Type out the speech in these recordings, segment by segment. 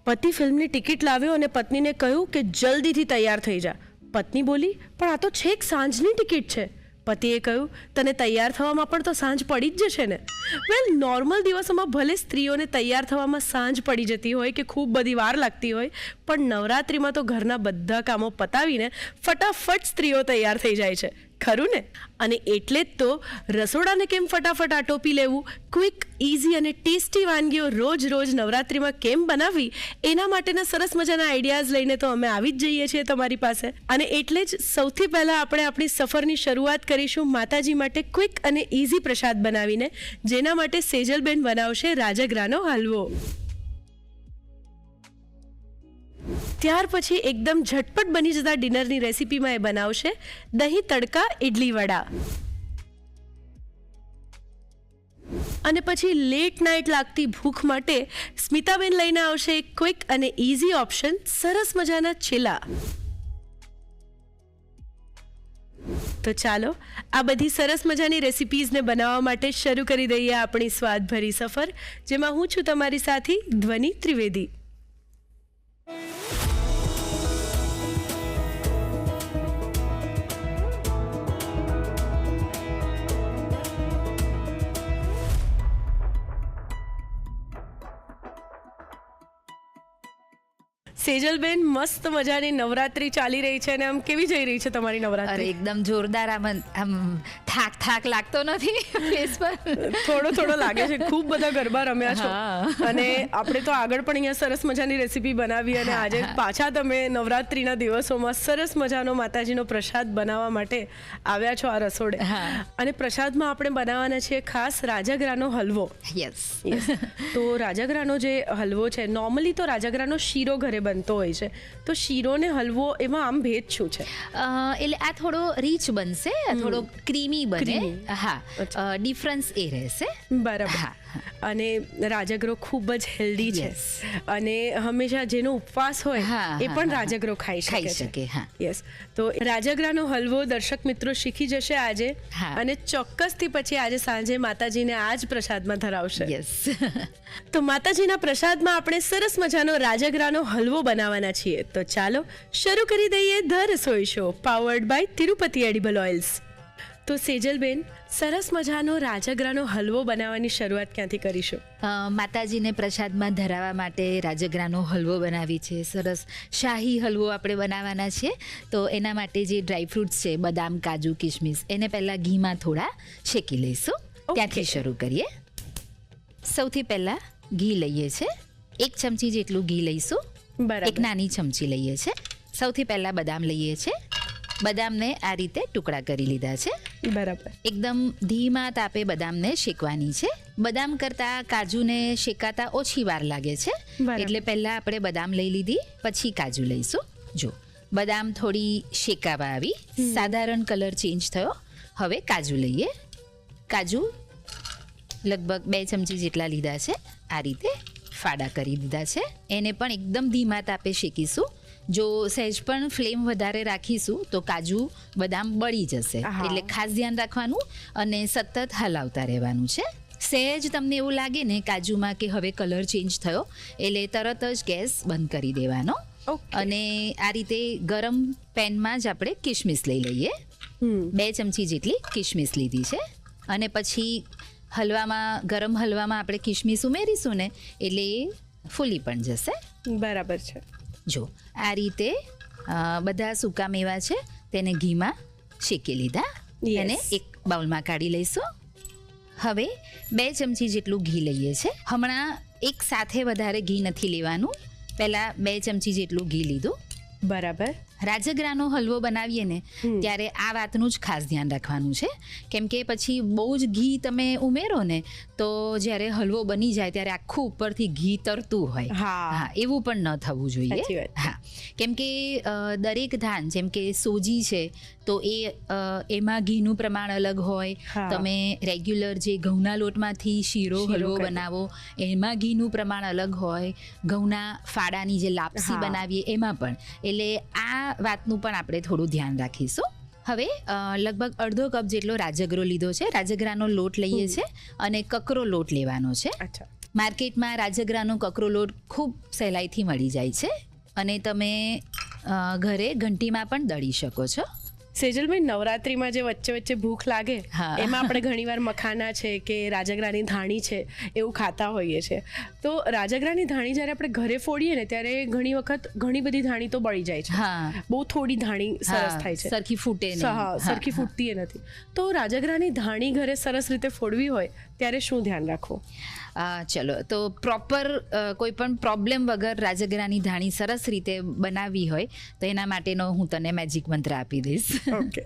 પતિ ફિલ્મની ટિકિટ લાવ્યો અને પત્નીને કહ્યું કે જલ્દીથી તૈયાર થઈ જા. પત્ની બોલી, પણ આ તો છેક સાંજની ટિકિટ છે. પતિએ કહ્યું, તને તૈયાર થવામાં પણ તો સાંજ પડી જ જશે ને. વેલ, નોર્મલ દિવસોમાં ભલે સ્ત્રીઓને તૈયાર થવામાં સાંજ પડી જતી હોય કે ખૂબ બધી વાર લાગતી હોય, પણ નવરાત્રિમાં તો ઘરના બધા કામો પતાવીને ફટાફટ સ્ત્રીઓ તૈયાર થઈ જાય છે, ખરું ને? અને એટલે જ તો રસોડાને કેમ ફટાફટ આટોપી લેવું, ક્વિક, ઇઝી અને ટેસ્ટી વાનગીઓ રોજ રોજ નવરાત્રિમાં કેમ બનાવવી, એના માટેના સરસ મજાના આઈડિયાઝ લઈને તો અમે આવી જ જઈએ છીએ તમારી પાસે. અને એટલે જ સૌથી પહેલાં આપણે આપણી સફરની શરૂઆત કરીશું માતાજી માટે ક્વિક અને ઇઝી પ્રસાદ બનાવીને, જેના માટે સેજલબેન બનાવશે રાજગરાનો હલવો. ત્યાર પછી એકદમ ઝટપટ બની જતા ડિનરની રેસિપીમાં એ બનાવશે દહીં તડકા ઇડલી વડા. અને પછી લેટ નાઇટ લાગતી ભૂખ માટે સ્મિતાબેન લઈને આવશે એક ક્વિક અને ઇઝી ઓપ્શન, સરસ મજાના ચીલા. તો ચાલો આ બધી સરસ મજાની રેસિપીઝને બનાવવા માટે શરૂ કરી દઈએ આપણી સ્વાદભરી સફર, જેમાં હું છું તમારી સાથી ધ્વનિ ત્રિવેદી. સેજલબેન, મસ્ત મજાની નવરાત્રી ચાલી રહી છે અને આમ કેવી જઈ રહી છે તમારી નવરાત્રી? એકદમ જોરદાર. આમ થાક લાગતો નથી ફેસ પર? થોડો લાગે છે. ખૂબ બધા ગરબા રમ્યા છો અને આપણે તો આગળ પણ અહીંયા સરસ મજાની રેસીપી બનાવી અને આજે પાછા તમે નવરાત્રીના દિવસોમાં સરસ મજાનો માતાજીનો પ્રસાદ બનાવવા માટે આવ્યા છો આ રસોડે. અને પ્રસાદમાં આપણે બનાવવાના છીએ ખાસ રાજગરાનો હલવો. યસ. તો રાજગરાનો જે હલવો છે, નોર્મલી તો રાજગરાનો શીરો ઘરે બનતો હોય છે, તો શીરો ને હલવો એમાં આમ ભેદ શું છે? એટલે આ થોડો રીચ બનશે, થોડો ક્રીમી બને. હા, ડિફરન્સ એ રહેશે. બરાબર. અને રાજગરો ખૂબ જ હેલ્ધી છે અને હંમેશા જેનો ઉપવાસ હોય એ પણ રાજગરો ખાઈ શકે. યસ. તો રાજગરાનો હલવો દર્શક મિત્રો શીખી જશે આજે અને ચોક્કસથી પછી આજે સાંજે માતાજીને આ જ પ્રસાદમાં ધરાવશે. યસ. તો માતાજીના પ્રસાદમાં આપણે સરસ મજાનો રાજગરાનો હલવો બનાવવાના છીએ. તો ચાલો શરૂ કરી દઈએ the Rasoi show, powered by Tirupati edible oils. તો સેજલબેન, સરસ મજાનો રાજગરાનો હલવો બનાવવાની શરૂઆત ક્યાંથી કરીશું? માતાજીને પ્રસાદમાં ધરાવવા માટે રાજગરાનો હલવો બનાવી છે. સરસ શાહી હલવો આપણે બનાવવાના છે. તો એના માટે જે ડ્રાયફ્રૂટ્સ છે, બદામ, કાજુ, કિશમિશ, એને પહેલાં ઘીમાં થોડા શેકી લઈશું. ત્યાંથી શરૂ કરીએ. સૌથી પહેલાં ઘી લઈએ છે. 1 ચમચી જેટલું ઘી લઈશું. એક નાની ચમચી લઈએ છે. સૌથી પહેલાં બદામ લઈએ છે. બદામને આ રીતે ટુકડા કરી લીધા છે. બરાબર. એકદમ ધીમા તાપે બદામને શેકવાની છે. બદામ કરતાં કાજુને શેકાતા ઓછી વાર લાગે છે, એટલે પહેલાં આપણે બદામ લઈ લીધી, પછી કાજુ લઈશું. જો બદામ થોડી શેકાવા આવી, સાધારણ કલર ચેન્જ થયો. હવે કાજુ લઈએ. કાજુ લગભગ 2 ચમચી જેટલા લીધા છે. આ રીતે ફાડા કરી દીધા છે. એને પણ એકદમ ધીમા તાપે શેકીશું. જો સહેજ પણ ફ્લેમ વધારે રાખીશું તો કાજુ બદામ બળી જશે, એટલે ખાસ ધ્યાન રાખવાનું અને સતત હલાવતા રહેવાનું છે. સહેજ તમને એવું લાગે ને કાજુમાં કે હવે કલર ચેન્જ થયો, એટલે તરત જ ગેસ બંધ કરી દેવાનો. અને આ રીતે ગરમ પેનમાં જ આપણે કિશમિશ લઈ લઈએ. 2 ચમચી જેટલી કિશમિશ લીધી છે. અને પછી ગરમ હલવામાં આપણે કિશમિશ ઉમેરીશું ને, એટલે એ ફૂલી પણ જશે. બરાબર છે. જો આ રીતે બધા સૂકા મેવા છે તેને ઘીમાં શેકી લીધા. એને એક બાઉલમાં કાઢી લઈશું. હવે 2 ચમચી જેટલું ઘી લઈએ છે. હમણાં એક સાથે વધારે ઘી નથી લેવાનું, પહેલાં 2 ચમચી જેટલું ઘી લીધું. બરાબર. રાજગરાનો હલવો બનાવીએ ને ત્યારે આ વાતનું જ ખાસ ધ્યાન રાખવાનું છે, કેમ કે પછી બહુ જ ઘી તમે ઉમેરો ને તો જ્યારે હલવો બની જાય ત્યારે આખું ઉપરથી ઘી તરતું હોય. હા, એવું પણ ન થવું જોઈએ. હા, કેમ કે દરેક ધાન, જેમ કે સોજી છે તો એમાં ઘીનું પ્રમાણ અલગ હોય. તમે રેગ્યુલર જે ઘઉંના લોટમાંથી શીરો હલવો બનાવો એમાં ઘીનું પ્રમાણ અલગ હોય. ઘઉંના ફાડાની જે લાપસી બનાવીએ એમાં પણ. એટલે આ વાતનું પણ આપણે થોડું ધ્યાન રાખીશું. હવે લગભગ અડધો કપ જેટલો રાજગરો લીધો છે. રાજગરાનો લોટ લઈએ છે અને કકરો લોટ લેવાનો છે. માર્કેટમાં રાજગરાનો કકરો લોટ ખૂબ સહેલાઈથી મળી જાય છે અને તમે ઘરે ઘંટીમાં પણ દળી શકો છો. સેજલભાઈ, નવરાત્રીમાં જે વચ્ચે વચ્ચે ભૂખ લાગે હા. એમાં આપણે ઘણીવાર મખાના છે કે રાજગરાની ધાણી છે એવું ખાતા હોઈએ છીએ. તો રાજગરાની ધાણી જ્યારે આપણે ઘરે ફોડીએ ને ત્યારે ઘણી વખત ઘણી બધી ધાણી તો બળી જાય છે. હા. બહુ થોડી ધાણી સરસ થાય છે, સરખી ફૂટે નહીં. હા, સરખી ફૂટતી એ નથી. તો રાજગરાની ધાણી ઘરે સરસ રીતે ફોડવી હોય ત્યારે શું ધ્યાન રાખવું? ચલો, તો પ્રોપર કોઈ પણ પ્રોબ્લેમ વગર રાજગરાની ધાણી સરસ રીતે બનાવવી હોય તો એના માટેનો હું તને મેજિક મંત્ર આપી દઈશ. ઓકે.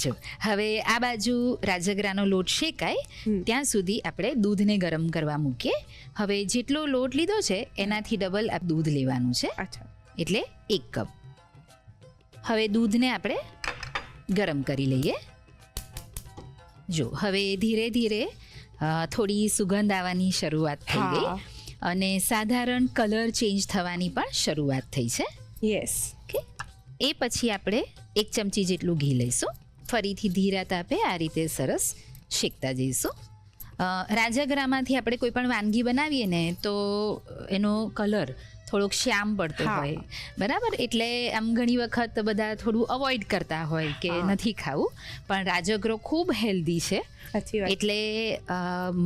જો હવે આ બાજુ રાજગરાનો લોટ શેકાય ત્યાં સુધી આપણે દૂધને ગરમ કરવા મૂકીએ. હવે જેટલો લોટ લીધો છે એનાથી ડબલ આ દૂધ લેવાનું છે, અચ્છા. એટલે 1 કપ. હવે દૂધને આપણે ગરમ કરી લઈએ. જો હવે ધીરે ધીરે થોડી સુગંધ આવવાની શરૂઆત થઈ ગઈ અને સાધારણ કલર ચેન્જ થવાની પણ શરૂઆત થઈ છે. યસ. ઓકે. એ પછી આપણે 1 ચમચી જેટલું ઘી લઈશું. ફરીથી ધીરા તાપે આ રીતે સરસ શેકતા જઈશું. રાજગરામાંથી આપણે કોઈ પણ વાનગી બનાવીએ ને તો એનો કલર થોડોક શ્યામ પડતો હોય, બરાબર? એટલે આમ ઘણી વખત બધા થોડું અવોઇડ કરતા હોય કે નથી ખાવું, પણ રાજગરો ખૂબ હેલ્ધી છે. એટલે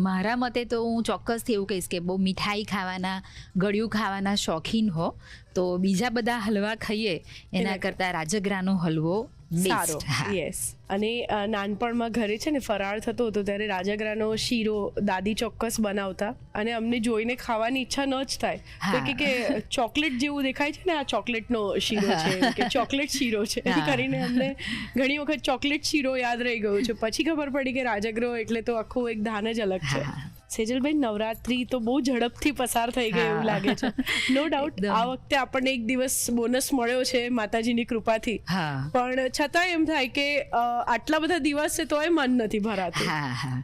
મારા મતે તો હું ચોક્કસથી એવું કહીશ કે બહુ મીઠાઈ ખાવાના, ગળ્યું ખાવાના શોખીન હો તો બીજા બધા હલવા ખાઈએ એના કરતાં રાજગરાનો હલવો સારો. યસ. અને નાનપણમાં ઘરે છે ને ફરાળ થતો હતો ત્યારે રાજગરાનો શીરો દાદી ચોક્કસ બનાવતા અને અમને જોઈને ખાવાની ઈચ્છા ન જ થાય તો કે ચોકલેટ જેવું દેખાય છે ને, આ ચોકલેટનો શીરો છે કે ચોકલેટ શીરો છે કરીને અમને ઘણી વખત ચોકલેટ શીરો યાદ રહી ગયું છે. પછી ખબર પડી કે રાજગરો એટલે તો આખું એક ધાન જ અલગ છે. સેજલભાઈ, નવરાત્રી તો બહુ ઝડપથી પસાર થઈ ગઈ એવું લાગે છે. નો ડાઉટ આ વખતે આપણને એક દિવસ બોનસ મળ્યો છે માતાજીની કૃપાથી, પણ છતાં એમ થાય કે આટલા બધા દિવસ છે તોય મન નથી ભરાતું. હા,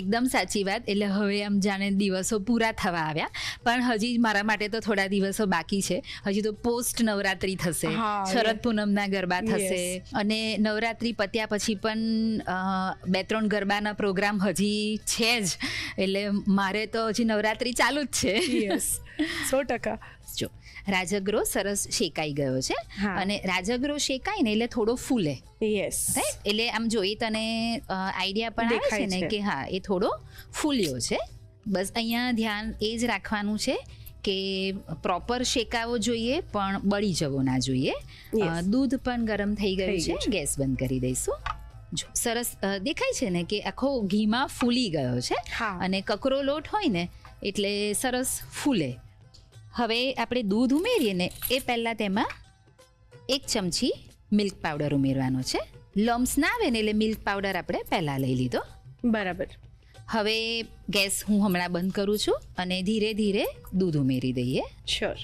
એકદમ સાચી વાત. એટલે હવે આમ જાણે દિવસો પૂરા થવા આવ્યા, પણ હજી મારા માટે તો થોડા દિવસો બાકી છે. હજી તો પોસ્ટ નવરાત્રી થશે, શરદ પૂનમના ગરબા થશે અને નવરાત્રી પત્યા પછી પણ 2-3 ગરબાના પ્રોગ્રામ હજી છે જ. એટલે મારે તો હજી નવરાત્રી ચાલુ જ છે. યસ, 100%. જો રાજગરો સરસ શેકાઈ ગયો છે અને રાજગરો શેકાય ને એટલે થોડો ફૂલે. યસ. એટલે આમ જો એ તને આઈડિયા પણ આવે છે ને કે હા એ થોડો ફૂલ્યો છે. બસ અહીંયા ધ્યાન એ જ રાખવાનું છે કે પ્રોપર શેકાવો જોઈએ પણ બળી જવો ના જોઈએ. દૂધ પણ ગરમ થઈ ગયું છે, ગેસ બંધ કરી દઈશું. જો સરસ દેખાય છે ને કે આખો ઘીમાં ફૂલી ગયો છે અને કકરો લોટ હોય ને એટલે સરસ ફૂલે. હવે આપણે દૂધ ઉમેરીએ ને એ પહેલાં તેમાં 1 ચમચી મિલ્ક પાવડર ઉમેરવાનો છે. લમ્સ ના આવે ને એટલે મિલ્ક પાવડર આપણે પહેલાં લઈ લીધો. બરાબર. હવે ગેસ હું હમણાં બંધ કરું છું અને ધીરે ધીરે દૂધ ઉમેરી દઈએ. શ્યોર.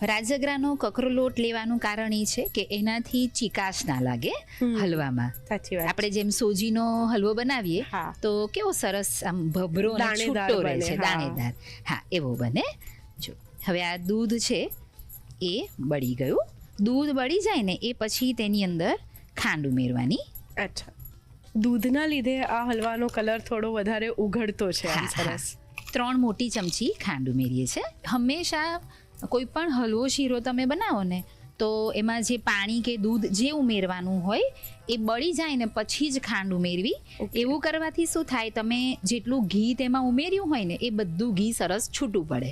રાજગરાનો કકરો લોટ લેવાનું કારણ એ છે કે એનાથી ચીકાશ ના લાગે હલવામાં. સાચી વાત. આપણે જેમ સોજીનો હલવો બનાવીએ તો કેવો સરસ આમ ભભરો અને છૂટો રહે છે, દાણેદાર. હા, એવો બને. જો હવે આ દૂધ છે એ બળી ગયું. દૂધ બળી જાય ને એ પછી તેની અંદર ખાંડ ઉમેરવાની. અચ્છા. દૂધના લીધે આ હલવાનો કલર થોડો વધારે ઉઘડતો છે. સરસ. 3 મોટી ચમચી ખાંડ ઉમેરીએ છે. હંમેશા કોઈ પણ હલવો શીરો તમે બનાવો ને તો એમાં જે પાણી કે દૂધ જે ઉમેરવાનું હોય એ બળી જાય ને પછી જ ખાંડ ઉમેરવી. એવું કરવાથી શું થાય, તમે જેટલું ઘી તેમાં ઉમેર્યું હોય ને એ બધું ઘી સરસ છૂટું પડે.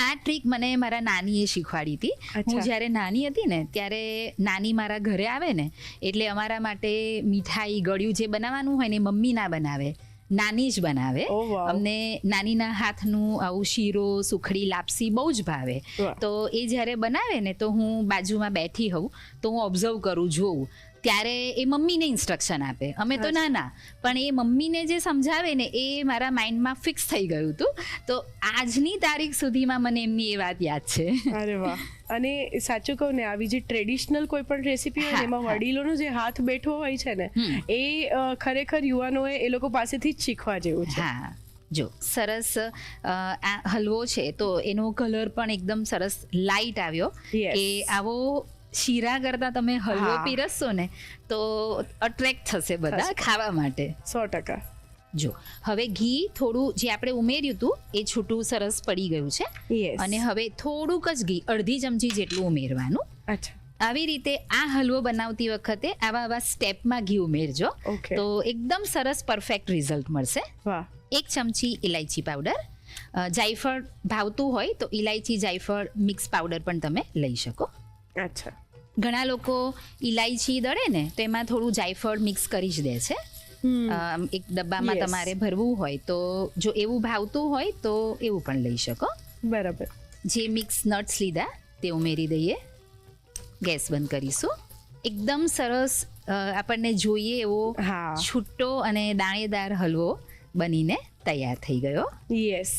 આ ટ્રીક મને મારા નાનીએ શીખવાડી હતી. હું જ્યારે નાની હતી ને ત્યારે નાની મારા ઘરે આવે ને એટલે અમારા માટે મીઠાઈ ગળ્યું જે બનાવવાનું હોય ને મમ્મી ના બનાવે, નાની જ બનાવે. અમને નાનીના હાથનું આવું શીરો, સુખડી, લાપસી બહુ જ ભાવે. તો એ જ્યારે બનાવે ને તો હું બાજુમાં બેઠી હોઉં તો હું ઓબ્ઝર્વ કરું, જોઉં. ત્યારે એ મમ્મીને ઇન્સ્ટ્રક્શન આપે. અમે તો નાના, પણ એ મમ્મીને જે સમજાવે ને એ મારા માઇન્ડમાં ફિક્સ થઈ ગયું હતું. તો આજની તારીખ સુધીમાં મને એમની એ વાત યાદ છે. અરે વાહ. અને સાચું કહું ને, આવી જે ટ્રેડિશનલ કોઈ પણ રેસીપી હોય એમાં વડીલોનો જે હાથ બેઠો હોય છે ને એ ખરેખર યુવાનોએ એ લોકો પાસેથી જ શીખવા જેવું છે. હા, જો સરસ આ હલવો છે તો એનો કલર પણ એકદમ સરસ લાઇટ આવ્યો. કે આવો શીરા કરતા તમે હલવો પીરસશો ને તો અટ્રેક્ટ થશે બધા ખાવા માટે. 100%. જો હવે ઘી થોડું જે આપણે ઉમેર્યું હતું એ છૂટું સરસ પડી ગયું છે. યસ. અને હવે થોડુંક જ ઘી, અડધી ચમચી જેટલું ઉમેરવાનું. અચ્છા. આવી રીતે આ હલવો બનાવતી વખતે આવા સ્ટેપમાં ઘી ઉમેરજો. Okay. તો એકદમ સરસ પરફેક્ટ રિઝલ્ટ મળશે. વાહ. 1 ચમચી ઇલાયચી પાવડર, જાયફળ ભાવતું હોય તો ઇલાયચી જાયફળ મિક્સ પાવડર પણ તમે લઈ શકો. અચ્છા. ઘણા લોકો ઇલાયચી દળે ને તો એમાં થોડું જાયફળ મિક્સ કરી જ દે છે. એક ડબ્બામાં Yes. તમારે ભરવું હોય તો જો એવું ભાવતું હોય તો એવું પણ લઈ શકો. બરાબર. જે મિક્સ નટ્સ લીધા તે ઉમેરી દઈએ. ગેસ બંધ કરીશું. એકદમ સરસ આપણને જોઈએ એવો હા. છૂટો અને દાણેદાર હલવો બનીને તૈયાર થઈ ગયો. યસ.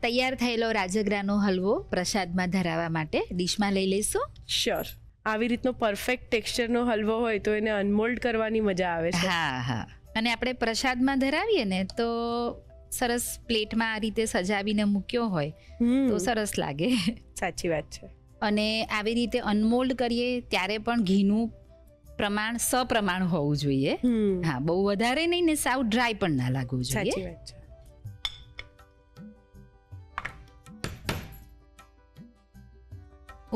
તૈયાર થયેલો રાજગરાનો હલવો પ્રસાદમાં ધરાવવા માટે ડીશમાં લઈ લઈશું. શ્યોર. આવી રીતનો પરફેક્ટ ટેક્સચરનો હલવો હોય તો એને અનમોલ્ડ કરવાની મજા આવે છે. હા. અને આપણે પ્રસાદમાં ધરાવીએ ને તો સરસ પ્લેટમાં આ રીતે સજાવીને મૂક્યો હોય તો સરસ લાગે. સાચી વાત છે. અને આવી રીતે અનમોલ્ડ કરીએ ત્યારે પણ ઘીનું પ્રમાણ સપ્રમાણ હોવું જોઈએ. હા, બહુ વધારે નહીં ને સાવ ડ્રાય પણ ના લાગવું જોઈએ. સાચી વાત છે.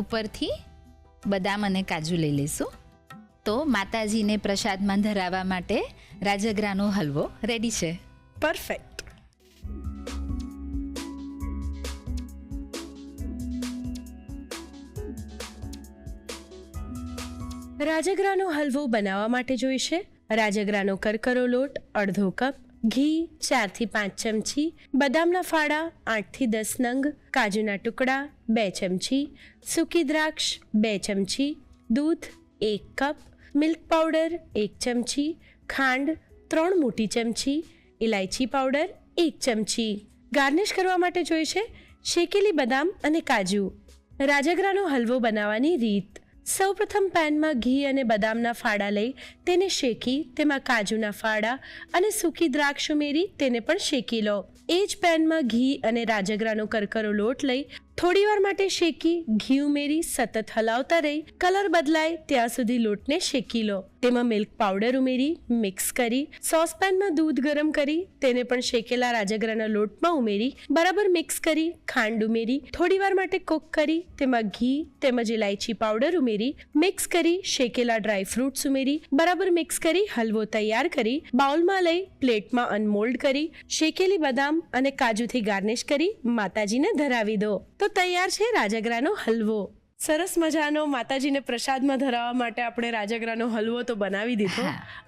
ઉપરથી બદામ અને કાજુ લઈ લઈશું. તો માતાજીને પ્રસાદમાં ધરાવવા માટે રાજગરાનો હલવો રેડી છે. પરફેક્ટ. રાજગરાનો હલવો બનાવવા માટે જોઈશે રાજગરાનો કરકરો લોટ અડધો કપ, ઘી 4 થી 5 ચમચી, બદામના ફાડા 8 થી 10 નંગ, કાજુના ટુકડા 2 ચમચી, સૂકી દ્રાક્ષ 2 ચમચી, દૂધ 1 કપ, મિલ્ક પાવડર 1 ચમચી, ખાંડ 3 મોટી ચમચી, ઇલાયચી પાવડર 1 ચમચી. ગાર્નિશ કરવા માટે જોઈશે શેકેલી બદામ અને કાજુ. રાજગરાનો હલવો બનાવવાની રીત: સૌપ્રથમ પેનમાં ઘી અને બદામના ફાડા લઈ તેને શેકી તેમાં કાજુના ફાડા અને સૂકી દ્રાક્ષ ઉમેરી તેને પણ શેકી લો. એ જ પેનમાં ઘી અને રાજગરાનો કરકરો લોટ લઈ થોડીવાર માટે શેકી ઘી ઉમેરી સતત હલાવતા રહી કલર બદલાય ત્યાં સુધી લોટને શેકી લો. તેમાં મિલ્ક પાવડર ઉમેરી મિક્સ કરી સોસપેનમાં દૂધ ગરમ કરી તેને પણ શેકેલા રાજગરાના લોટમાં ઉમેરી બરાબર મિક્સ કરી ખાંડ ઉમેરી થોડીવાર માટે કૂક કરી તેમાં ઘી તેમજ ઇલાયચી પાવડર ઉમેરી મિક્સ કરી શેકેલા ડ્રાય ફ્રૂટ્સ ઉમેરી બરાબર મિક્સ કરી હલવો તૈયાર કરી બાઉલમાં લઈ પ્લેટમાં અનમોલ્ડ કરી શેકેલી બદામ અને કાજુથી ગાર્નિશ કરી માતાજીને ધરાવી દો. તો તૈયાર છે રાજગરાનો હલવો. સરસ મજાનો માતાજીને પ્રસાદમાં ધરાવવા માટે આપણે રાજગરાનો હલવો તો બનાવી દીધો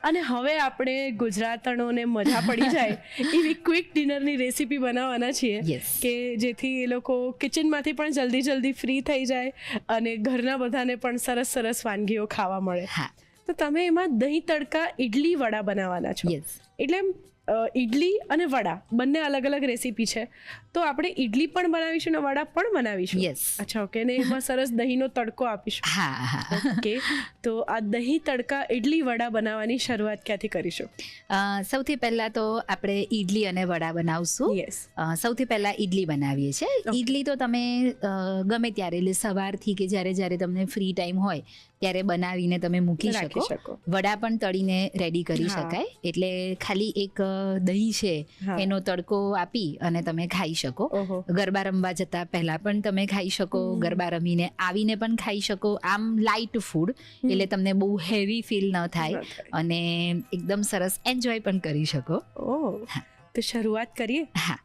અને હવે આપણે ગુજરાતણોને મજા પડી જાય એવી ક્વિક ડિનરની રેસીપી બનાવવાના છીએ. Yes. કે જેથી એ લોકો કિચનમાંથી પણ જલ્દી ફ્રી થઈ જાય અને ઘરના બધાને પણ સરસ વાનગીઓ ખાવા મળે. હા. તો તમે એમાં દહીં તડકા ઇડલી વડા બનાવવાના છો. યસ. એટલે ઇડલી અને વડા બંને અલગ અલગ રેસીપી છે. તો આપણે ઇડલી પણ બનાવીશું અને વડા પણ બનાવીશું. Yes. અચ્છા, ઓકે. ને એમાં સરસ દહીંનો તડકો આપીશું. હા. ઓકે. તો આ દહીં તડકા ઇડલી વડા બનાવવાની શરૂઆત ક્યાંથી કરીશું? સૌથી પહેલા તો આપણે ઈડલી અને વડા બનાવશું. યસ. સૌથી પહેલા ઈડલી બનાવીએ છીએ. ઈડલી તો તમે ગમે ત્યારે એટલે સવારથી કે જ્યારે તમને ફ્રી ટાઈમ હોય ત્યારે બનાવીને તમે મૂકી શકો. વડા પણ તળીને રેડી કરી શકાય. એટલે ખાલી એક દહીં છે એનો તડકો આપી અને તમે ખાઈ શકો. ગરબા રમવા જતા પહેલા પણ તમે ખાઈ શકો, ગરબા રમીને આવીને પણ ખાઈ શકો. આમ લાઇટ ફૂડ એટલે તમને બહુ હેવી ફીલ ન થાય અને એકદમ સરસ એન્જોય પણ કરી શકો. તો શરૂઆત કરીએ. હા.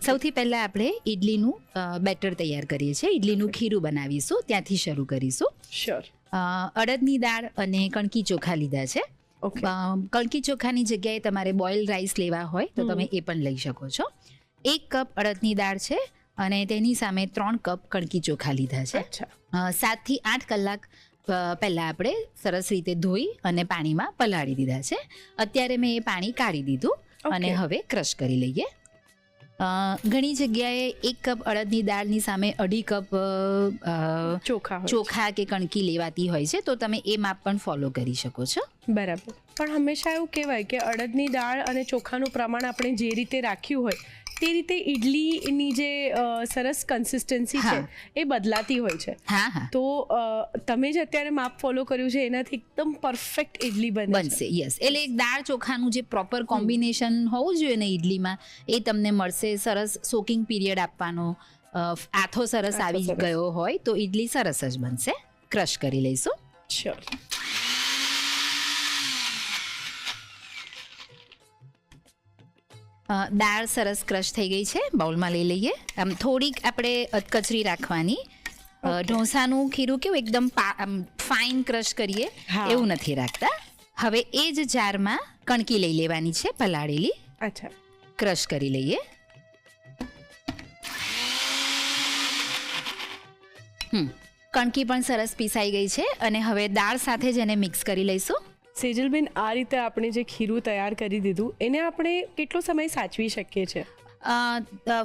સૌથી પહેલા આપણે ઈડલીનું બેટર તૈયાર કરીએ છીએ. ઈડલીનું ખીરું બનાવીશું, ત્યાંથી શરૂ કરીશું. શ્યોર. અડદની દાળ અને કણકી ચોખા લીધા છે. કણકી ચોખાની જગ્યાએ તમારે બોઇલ રાઈસ લેવા હોય તો તમે એ પણ લઈ શકો છો. 1 કપ અડદની દાળ છે અને તેની સામે 3 કપ કણકી ચોખા લીધા છે. 7 થી 8 કલાક પહેલા આપણે સરસ રીતે ધોઈ અને પાણીમાં પલાળી દીધા છે. અત્યારે મેં એ પાણી કાઢી દીધું અને હવે ક્રશ કરી લઈએ. ઘણી જગ્યાએ 1 કપ અડદની દાળની સામે 2.5 કપ ચોખા કે કણકી લેવાતી હોય છે, તો તમે એ માપ પણ ફોલો કરી શકો છો. બરાબર. પણ હંમેશા એવું કહેવાય કે અડદની દાળ અને ચોખાનું પ્રમાણ આપણે જે રીતે રાખ્યું હોય તે રીતે ઇડલીની જે સરસ કન્સિસ્ટન્સી છે એ બદલાતી હોય છે. હા હા તો તમે જે અત્યારે માપ ફોલો કર્યું છે એનાથી એકદમ પરફેક્ટ ઇડલી બનશે. યસ, એટલે દાળ ચોખાનું જે પ્રોપર કોમ્બિનેશન હોવું જોઈએ ને ઇડલીમાં એ તમને મળશે. સરસ સોકિંગ પીરિયડ આપવાનો, આથો સરસ આવી ગયો હોય તો ઇડલી સરસ જ બનશે. ક્રશ કરી લઈશું. શ્યોર. દાળ સરસ ક્રશ થઈ ગઈ છે, બાઉલમાં લઈ લઈએ. આમ થોડીક આપણે અધકચરી રાખવાની. ઢોસાનું ખીરું કેવું એકદમ ફાઇન ક્રશ કરીએ એવું નથી રાખતા. હવે એ જ જારમાં કણકી લઈ લેવાની છે પલાળેલી. અચ્છા. ક્રશ કરી લઈએ. કણકી પણ સરસ પીસાઈ ગઈ છે અને હવે દાળ સાથે જ એને મિક્સ કરી લઈશું. સેજલબેન, આ રીતે આપણે જે ખીરું તૈયાર કરી દીધું એને આપણે કેટલો સમય સાચવી શકીએ છીએ?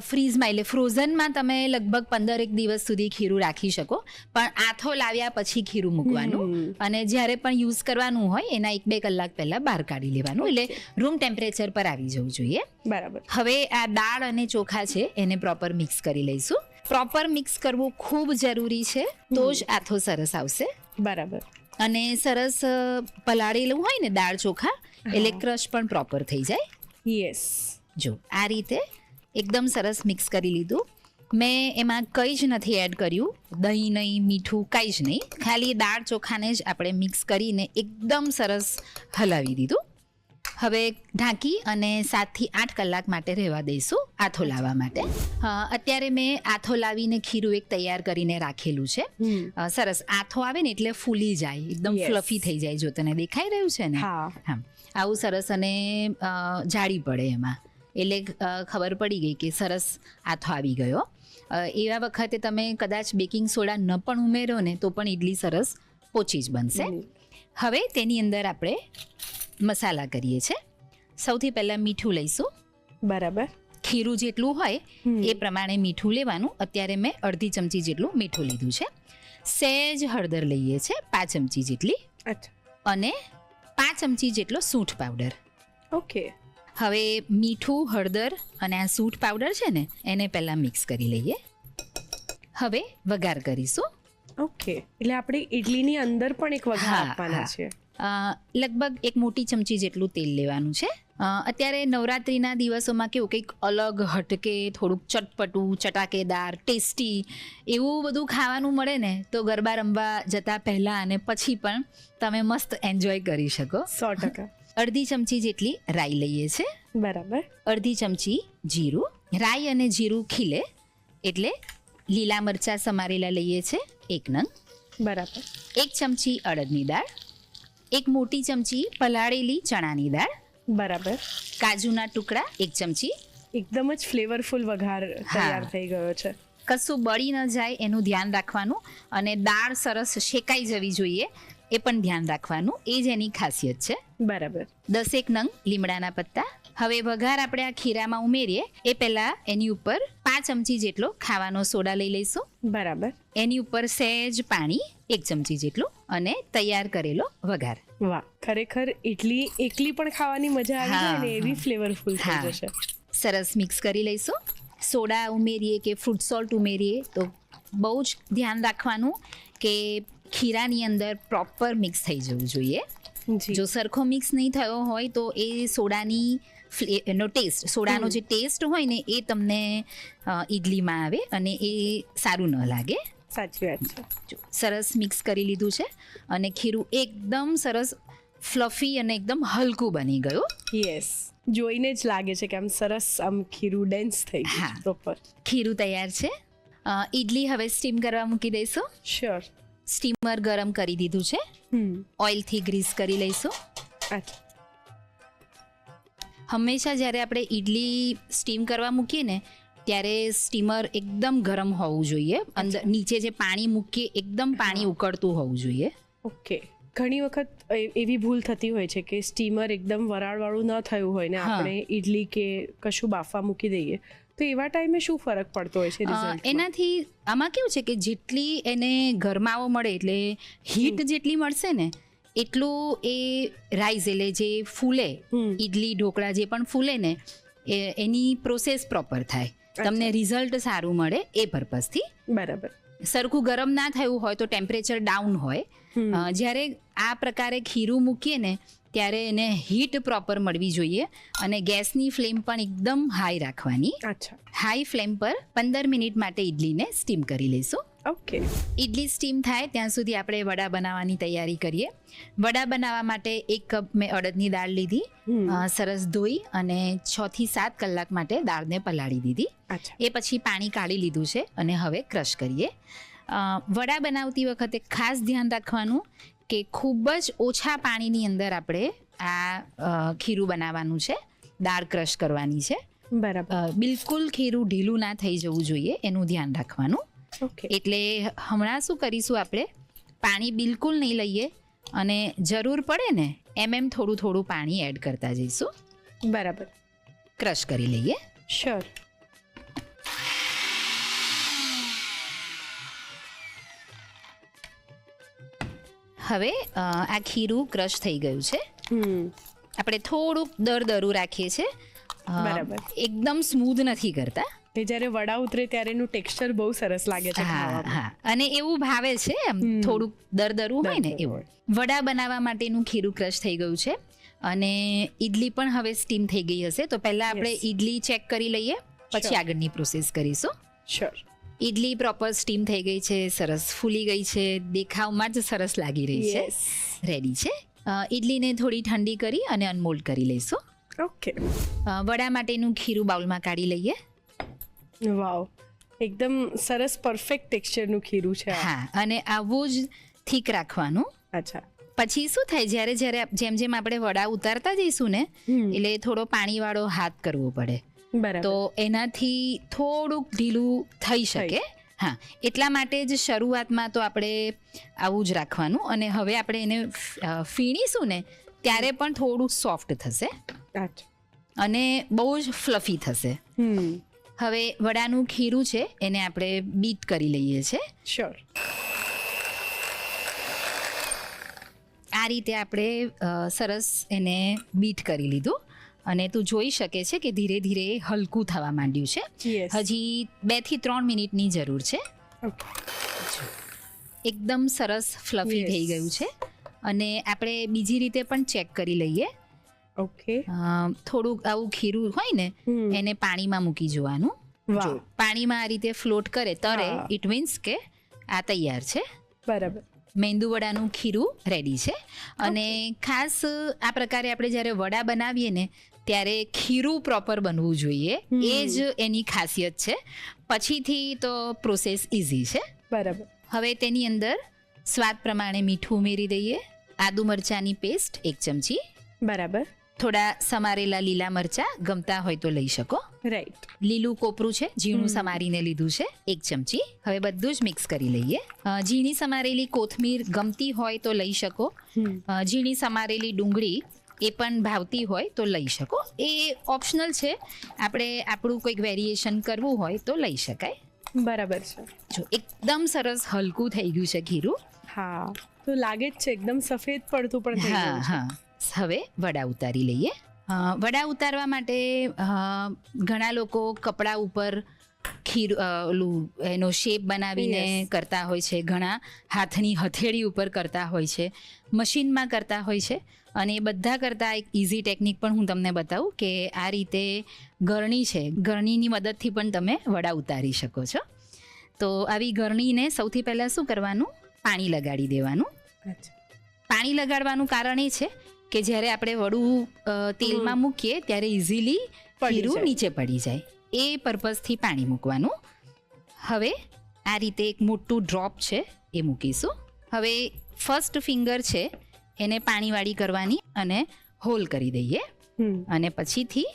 ફ્રીઝમાં એટલે ફ્રોઝનમાં તમે લગભગ 15 દિવસ સુધી ખીરું રાખી શકો, પણ આથો લાવ્યા પછી ખીરું મૂકવાનું અને જ્યારે પણ યુઝ કરવાનું હોય એના 1-2 કલાક પહેલા બહાર કાઢી લેવાનું, એટલે રૂમ ટેમ્પરેચર પર આવી જવું જોઈએ. બરાબર. હવે આ દાળ અને ચોખા છે એને પ્રોપર મિક્સ કરી લઈશું. પ્રોપર મિક્સ કરવું ખૂબ જરૂરી છે, તો જ આથો સરસ આવશે. બરાબર. અને સરસ પલાળેલું હોય ને દાળ ચોખા એટલે ક્રશ પણ પ્રોપર થઈ જાય. યસ. જો આ રીતે એકદમ સરસ મિક્સ કરી લીધું. મેં એમાં કંઈ જ નથી એડ કર્યું, દહીં નહીં, મીઠું કાંઈ જ નહીં. ખાલી દાળ ચોખાને જ આપણે મિક્સ કરીને એકદમ સરસ હલાવી દીધું. હવે ઢાંકી અને 7 થી 8 કલાક માટે રહેવા દઈશું આથો લાવવા માટે. અત્યારે મેં આથો લાવીને ખીરું એક તૈયાર કરીને રાખેલું છે. સરસ આથો આવે ને એટલે ફૂલી જાય, એકદમ ફ્લફી થઈ જાય. જો તને દેખાઈ રહ્યું છે ને? હા, આવું સરસ અને જાળી પડે એમાં, એટલે ખબર પડી ગઈ કે સરસ આથો આવી ગયો. એવા વખતે તમે કદાચ બેકિંગ સોડા ન પણ ઉમેરો ને તો પણ ઇડલી સરસ પોચી જ બનશે. હવે તેની અંદર આપણે મસાલા કરીએ છીએ. સૌથી પહેલાં મીઠું લઈશું. બરાબર. ખીરું જેટલું હોય એ પ્રમાણે મીઠું લેવાનું. અત્યારે મેં 1/2 ચમચી જેટલું મીઠું લીધું છે. સહેજ હળદર લઈએ છીએ 5 ચમચી જેટલી. અને 5 ચમચી જેટલો સૂંઠ પાવડર. ઓકે. હવે મીઠું, હળદર અને આ સૂંઠ પાવડર છે ને એને પહેલાં મિક્સ કરી લઈએ. હવે વઘાર કરીશું. ઓકે, એટલે આપણે ઇડલીની અંદર પણ એક વઘાર આપવાના છે. લગભગ 1 મોટી ચમચી જેટલું તેલ લેવાનું છે. અત્યારે નવરાત્રિના દિવસોમાં કેવું કંઈક અલગ હટકે, થોડુંક ચટપટું, ચટાકેદાર, ટેસ્ટી એવું બધું ખાવાનું મળે ને તો ગરબા રમવા જતાં પહેલાં અને પછી પણ તમે મસ્ત એન્જોય કરી શકો. 100%. 1/2 ચમચી જેટલી રાઈ લઈએ છીએ. બરાબર. 1/2 ચમચી જીરું. રાઈ અને જીરું ખીલે એટલે લીલા મરચાં સમારેલા લઈએ છીએ 1 નંગ. બરાબર. 1 ચમચી અડદની દાળ. 1 મોટી ચમચી પલાળેલી ચણાની દાળ. બરાબર. કાજુના ટુકડા 1 ચમચી. એકદમ જ ફ્લેવરફુલ વઘાર તૈયાર થઈ ગયો છે. કશું બળી ન જાય એનું ધ્યાન રાખવાનું અને દાળ સરસ શેકાઈ જવી જોઈએ એ પણ ધ્યાન રાખવાનું. એ જ એની ખાસિયત છે. બરાબર. 10 નંગ લીમડાના પત્તા. હવે વઘાર આપણે આ ખીરામાં ઉમેરીએ એ પહેલા એની ઉપર 5 ચમચી જેટલો ખાવાનો સોડા લઈ લઈશું. બરાબર. એની ઉપર સહેજ પાણી 1 ચમચી જેટલું અને તૈયાર કરેલો વઘાર. વાહ, ખરેખર ઇડલી એકલી પણ ખાવાની મજા આવી જાય ને એવી ફ્લેવરફુલ થઈ જશે. સરસ મિક્સ કરી લઈશું. સોડા ઉમેરીએ કે ફ્રૂટ સોલ્ટ ઉમેરીએ તો બહુ જ ધ્યાન રાખવાનું કે ખીરાની અંદર પ્રોપર મિક્સ થઈ જવું જોઈએ. જો સરખો મિક્સ નહીં થયો હોય તો એ સોડાનો જે ટેસ્ટ હોય ને એ તમને ઇડલીમાં આવે અને એ સારું ન લાગે. સાચી વાત છે. સરસ મિક્સ કરી લીધું છે અને ખીરું એકદમ સરસ ફ્લફી અને એકદમ હલકું બની ગયું. યસ, જોઈને જ લાગે છે કે આમ સરસ આમ ખીરું ડેન્સ થઈ ગયું પ્રોપર. ખીરું તૈયાર છે. ઇડલી હવે સ્ટીમ કરવા મૂકી દઈશું. શ્યોર. સ્ટીમર ગરમ કરી દીધું છે. ઓઇલથી ગ્રીસ કરી લઈશું. હંમેશા જ્યારે આપણે ઇડલી સ્ટીમ કરવા મૂકીએ ને ત્યારે સ્ટીમર એકદમ ગરમ હોવું જોઈએ. અંદર નીચે જે પાણી મૂકીએ એકદમ પાણી ઉકળતું હોવું જોઈએ. ઓકે. ઘણી વખત એવી ભૂલ થતી હોય છે કે સ્ટીમર એકદમ વરાળવાળું ન થયું હોય ને આપણે ઇડલી કે કશું બાફવા મૂકી દઈએ તો એવા ટાઈમે શું ફરક પડતો હોય છે રિઝલ્ટમાં? એનાથી આમાં કેવું છે કે જેટલી એને ગરમાવો મળે એટલે હીટ જેટલી મળશે ને એટલું એ રાઈસ એટલે જે ફૂલે ઇડલી ઢોકળા જે પણ ફૂલે ને એની પ્રોસેસ પ્રોપર થાય, તમને રિઝલ્ટ સારું મળે એ પર્પઝથી. બરાબર. સરખું ગરમ ના થયું હોય તો ટેમ્પરેચર ડાઉન હોય. જ્યારે આ પ્રકારે ખીરું મૂકીએ ને ત્યારે એને હીટ પ્રોપર મળવી જોઈએ અને ગેસની ફ્લેમ પણ એકદમ હાઈ રાખવાની. અચ્છા. હાઈ ફ્લેમ પર 15 મિનિટ માટે ઇડલીને સ્ટીમ કરી લઈશું. ઓકે. ઇડલી સ્ટીમ થાય ત્યાં સુધી આપણે વડા બનાવવાની તૈયારી કરીએ. વડા બનાવવા માટે 1 કપ મેં અડદની દાળ લીધી, સરસ ધોઈ અને 6 થી 7 કલાક માટે દાળને પલાળી દીધી. એ પછી પાણી કાઢી લીધું છે અને હવે ક્રશ કરીએ. વડા બનાવતી વખતે ખાસ ધ્યાન રાખવાનું કે ખૂબ જ ઓછા પાણીની અંદર આપણે આ ખીરું બનાવવાનું છે, દાળ ક્રશ કરવાની છે. બરાબર. બિલકુલ ખીરું ઢીલું ના થઈ જવું જોઈએ, એનું ધ્યાન રાખવાનું. એટલે હમણાં શું કરીશું, આપણે પાણી બિલકુલ નહીં લઈએ અને જરૂર પડે ને એમ થોડું પાણી એડ કરતા જઈશું. બરાબર. ક્રશ કરી લઈએ. શ્યોર. હવે આ ખીરું ક્રશ થઈ ગયું છે. આપણે થોડુંક દરદરું રાખીએ છીએ. બરાબર. એકદમ સ્મૂધ નથી કરતા. જ્યારે વડા ઉતરે ત્યારે એનું ટેક્સચર બહુ સરસ લાગે છે ખાવામાં. હા, અને એવું ભાવે છે એમ થોડુંક દરદરું હોય ને એવું. વડા બનાવવા માટેનું ખીરું ક્રશ થઈ ગયું છે અને ઈડલી પણ હવે સ્ટીમ થઈ ગઈ હશે. તો પહેલા આપણે ઈડલી ચેક કરી લઈએ, પછી આગળની પ્રોસેસ કરીશું. શ્યોર. ઈડલી પ્રોપર સ્ટીમ થઈ ગઈ છે, સરસ ફૂલી ગઈ છે, દેખાવમાં જ સરસ લાગી રહી છે. રેડી છે. ઈડલીને થોડી ઠંડી કરી અને અનમોલ્ડ કરી લઈશું. ઓકે. વડા માટેનું ખીરું બાઉલમાં કાઢી લઈએ. વાવ, એકદમ સરસ પરફેક્ટ ટેક્સચરનું ખીરું છે. હા, અને આવું જ થીક રાખવાનું. અચ્છા. પછી શું થાય, જ્યારે જેમ આપણે વડા ઉતારતા જઈશું ને એટલે થોડો પાણીવાળો હાથ કરવો પડે. બરાબર. તો એનાથી થોડુંક ઢીલું થઈ શકે. હા, એટલા માટે જ શરૂઆતમાં તો આપણે આવું જ રાખવાનું અને હવે આપણે એને ફીણીશું ને ત્યારે પણ થોડું સોફ્ટ થશે અને બહુ જ ફ્લફી થશે. હવે વડાનું ખીરું છે એને આપણે બીટ કરી લઈએ છીએ. શ્યોર. આ રીતે આપણે સરસ એને બીટ કરી લીધું અને તું જોઈ શકે છે કે ધીરે ધીરે હલકું થવા માંડ્યું છે. હજી 2 થી 3 મિનિટની જરૂર છે. એકદમ સરસ ફ્લફી થઈ ગયું છે અને આપણે બીજી રીતે પણ ચેક કરી લઈએ. ઓકે. થોડુંક આવું ખીરું હોય ને એને પાણીમાં મૂકી જોવાનું. પાણીમાં આ રીતે ફ્લોટ કરે તરે ઇટ મીન્સ કે આ તૈયાર છે. બરાબર. મેંદુવડાનું ખીરું રેડી છે. અને ખાસ આ પ્રકારે આપણે જ્યારે વડા બનાવીએ ને ત્યારે ખીરું પ્રોપર બનવું જોઈએ, એ જ એની ખાસિયત છે. પછીથી તો પ્રોસેસ ઇઝી છે. બરાબર. હવે તેની અંદર સ્વાદ પ્રમાણે મીઠું ઉમેરી દઈએ. આદુ મરચાંની પેસ્ટ 1 ચમચી. બરાબર. થોડા સમારેલા લીલા મરચાં ગમતા હોય તો લઈ શકો. રાઈટ. લીલું કોપરું છે, ઝીણું સમારીને લીધું છે 1 ચમચી. હવે બધું જ મિક્સ કરી લઈએ. ઝીણી સમારેલી કોથમીર ગમતી હોય તો લઈ શકો. ઝીણી સમારેલી ડુંગળી એ પણ ભાવતી હોય તો લઈ શકો. એ ઓપ્શનલ છે, આપણે આપણું કોઈક વેરિએશન કરવું હોય તો લઈ શકાય. બરાબર છે. જો એકદમ સરસ હલકું થઈ ગયું છે ખીરું. હા, તો લાગે જ છે એકદમ સફેદ પડતું પણ થઈ ગયું છે. હા. હવે વડા ઉતારી લઈએ. વડા ઉતારવા માટે ઘણા લોકો કપડા ઉપર એનો શેપ બનાવીને કરતા હોય છે, ઘણા હાથની હથેળી ઉપર કરતા હોય છે, મશીનમાં કરતા હોય છે. અને એ બધા કરતાં એક ઇઝી ટેકનિક પણ હું તમને બતાવું કે આ રીતે ગરણી છે, ગરણીની મદદથી પણ તમે વડા ઉતારી શકો છો. તો આવી ગરણીને સૌથી પહેલાં શું કરવાનું, પાણી લગાડી દેવાનું. પાણી લગાડવાનું કારણ એ છે કે જ્યારે આપણે વડું તેલમાં મૂકીએ ત્યારે ઇઝીલી ખીરું નીચે પડી જાય, એ પર્પઝથી પાણી મૂકવાનું. હવે આ રીતે એક મોટું ડ્રોપ છે એ મૂકીશું. હવે ફર્સ્ટ ફિંગર છે એને પાણીવાળી કરવાની અને હોલ કરી દઈએ અને પછીથી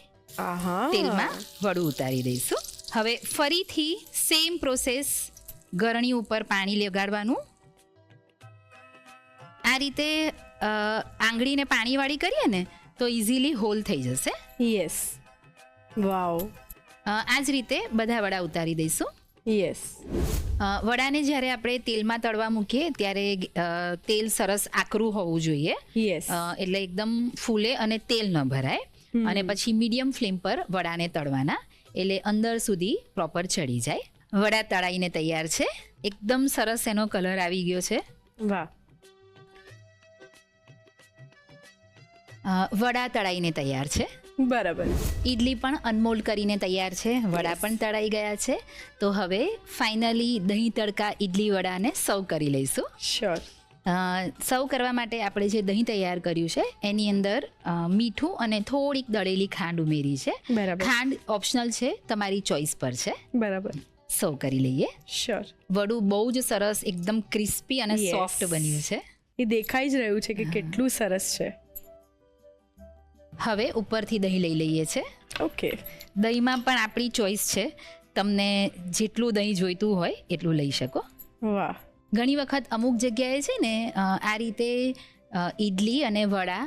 તેલમાં વડું ઉતારી દઈશું. હવે ફરીથી સેમ પ્રોસેસ, ગરણી ઉપર પાણી લગાડવાનું. આ રીતે આંગળીને પાણીવાળી કરીએ ને તો ઇઝીલી હોલ થઈ જશે. યસ. વાવ. આ જ રીતે બધા વડા ઉતારી દઈશું. યસ. વડાને જ્યારે આપણે તેલમાં તળવા મૂકીએ ત્યારે તેલ સરસ આકરું હોવું જોઈએ. યસ. એટલે એકદમ ફૂલે અને તેલ ન ભરાય. અને પછી મીડિયમ ફ્લેમ પર વડાને તળવાના, એટલે અંદર સુધી પ્રોપર ચડી જાય. વડા તળાઈને તૈયાર છે. એકદમ સરસ એનો કલર આવી ગયો છે. વાહ. વડા તળાઈને તૈયાર છે. બરાબર. ઈડલી પણ અનમોલ્ડ કરીને તૈયાર છે. વડા પણ તળાઈ ગયા છે. તો હવે ફાઇનલી દહીં તડકા ઈડલી વડાને સર્વ કરી લઈશું. શ્યોર. સર્વ કરવા માટે આપણે જે દહીં તૈયાર કર્યું છે એની અંદર મીઠું અને થોડીક દળેલી ખાંડ ઉમેરી છે. બરાબર. ખાંડ ઓપ્શનલ છે, તમારી ચોઈસ પર છે. બરાબર. સર્વ કરી લઈએ. શ્યોર. વડું બહુ જ સરસ, એકદમ ક્રિસ્પી અને Yes. સોફ્ટ બન્યું છે. એ દેખાઈ જ રહ્યું છે કે કેટલું સરસ છે. હવે ઉપરથી દહીં લઈ લઈએ છે. ઓકે. દહીંમાં પણ આપણી ચોઈસ છે, તમને જેટલું દહીં જોઈતું હોય એટલું લઈ શકો. વાહ. ઘણી વખત અમુક જગ્યાએ છે ને આ રીતે ઈડલી અને વડા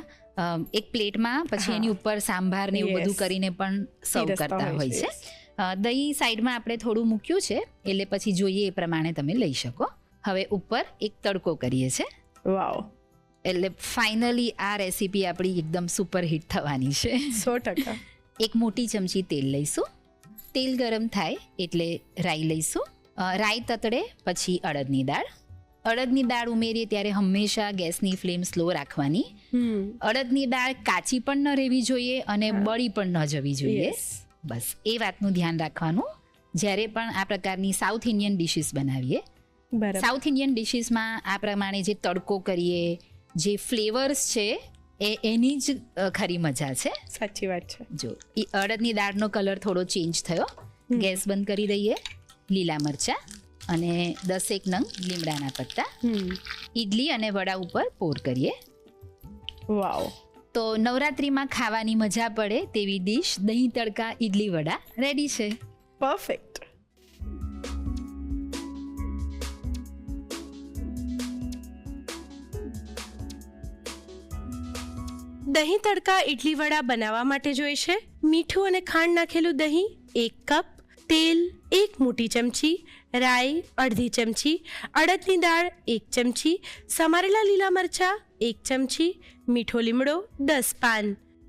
એક પ્લેટમાં પછી હા. એની ઉપર સાંભાર ને એવું Yes. બધું કરીને પણ સર્વ પીરસતા કરતા હોય હોય છે. છે. દહીં સાઈડમાં આપણે થોડું મૂક્યું છે, એટલે પછી જોઈએ એ પ્રમાણે તમે લઈ શકો. હવે ઉપર એક તડકો કરીએ છે, વાવ. એટલે ફાઇનલી આ રેસીપી આપણી એકદમ સુપર હિટ થવાની છે. 100%. એક મોટી ચમચી તેલ લઈશું. તેલ ગરમ થાય એટલે રાઈ લઈશું. રાઈ તતડે પછી અડદની દાળ. અડદની દાળ ઉમેરીએ ત્યારે હંમેશા ગેસની ફ્લેમ સ્લો રાખવાની. અડદની દાળ કાચી પણ ન રહેવી જોઈએ અને બળી પણ ન જવી જોઈએ. Yes. બસ એ વાતનું ધ્યાન રાખવાનું જ્યારે પણ આ પ્રકારની સાઉથ ઇન્ડિયન ડિશિસ બનાવીએ. બરાબર. સાઉથ ઇન્ડિયન ડિશિસમાં આ પ્રમાણે જે તડકો કરીએ, જે ફ્લેવર્સ છે એની જ ખરી મજા છે. સાચી વાત છે. જો એ અડદની દાળનો કલર થોડો ચેન્જ થયો, ગેસ બંધ કરી દઈએ. લીલા મરચાં અને 10 નંગ લીમડાના પત્તા ઈડલી અને વડા ઉપર પોર કરીએ. વાવ. તો નવરાત્રિમાં ખાવાની મજા પડે તેવી ડીશ દહીં તડકા ઈડલી વડા રેડી છે. પરફેક્ટ. દહીં તડકા ઇડલી વડા બનાવવા માટે જોઈશે મીઠું અને ખાંડ નાખેલું દહીં 1 કપ, તેલ 1 મોટી ચમચી, રાઈ અડધી ચમચી, અડદની દાળ 1 ચમચી, સમારેલા લીલા મરચાં 1 ચમચી, મીઠો લીમડો 10 પાન.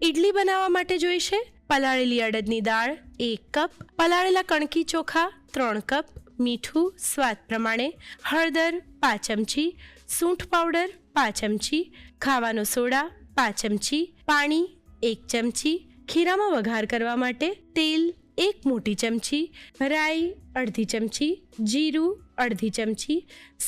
ઇડલી બનાવવા માટે જોઈશે પલાળેલી અડદની દાળ 1 કપ, પલાળેલા કણકી ચોખા 3 કપ, મીઠું સ્વાદ પ્રમાણે, હળદર 5 ચમચી, સૂંઠ પાવડર 5 ચમચી, ખાવાનો સોડા 5 ચમચી, પાણી 1 ચમચી, ખીરામાં વઘાર કરવા માટે તેલ 1 મોટી ચમચી, રાઈ અડધી ચમચી, જીરું અડધી ચમચી,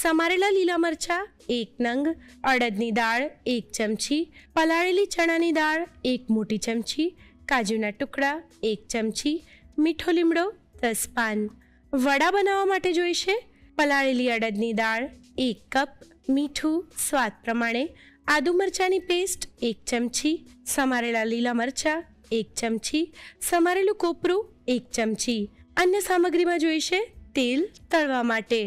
સમારેલા લીલા મરચાં 1 નંગ, અડદની દાળ 1 ચમચી, પલાળેલી ચણાની દાળ 1 મોટી ચમચી, કાજુના ટુકડા 1 ચમચી, મીઠો લીમડો 10 પાન. વડા બનાવવા માટે જોઈશે પલાળેલી અડદની દાળ 1 કપ, મીઠું સ્વાદ પ્રમાણે, આદુ મરચાંની પેસ્ટ 1 ચમચી, સમારેલા લીલા મરચાં 1 ચમચી, સમારેલું કોપરું 1 ચમચી. અન્ય સામગ્રીમાં જોઈશે તેલ તળવા માટે.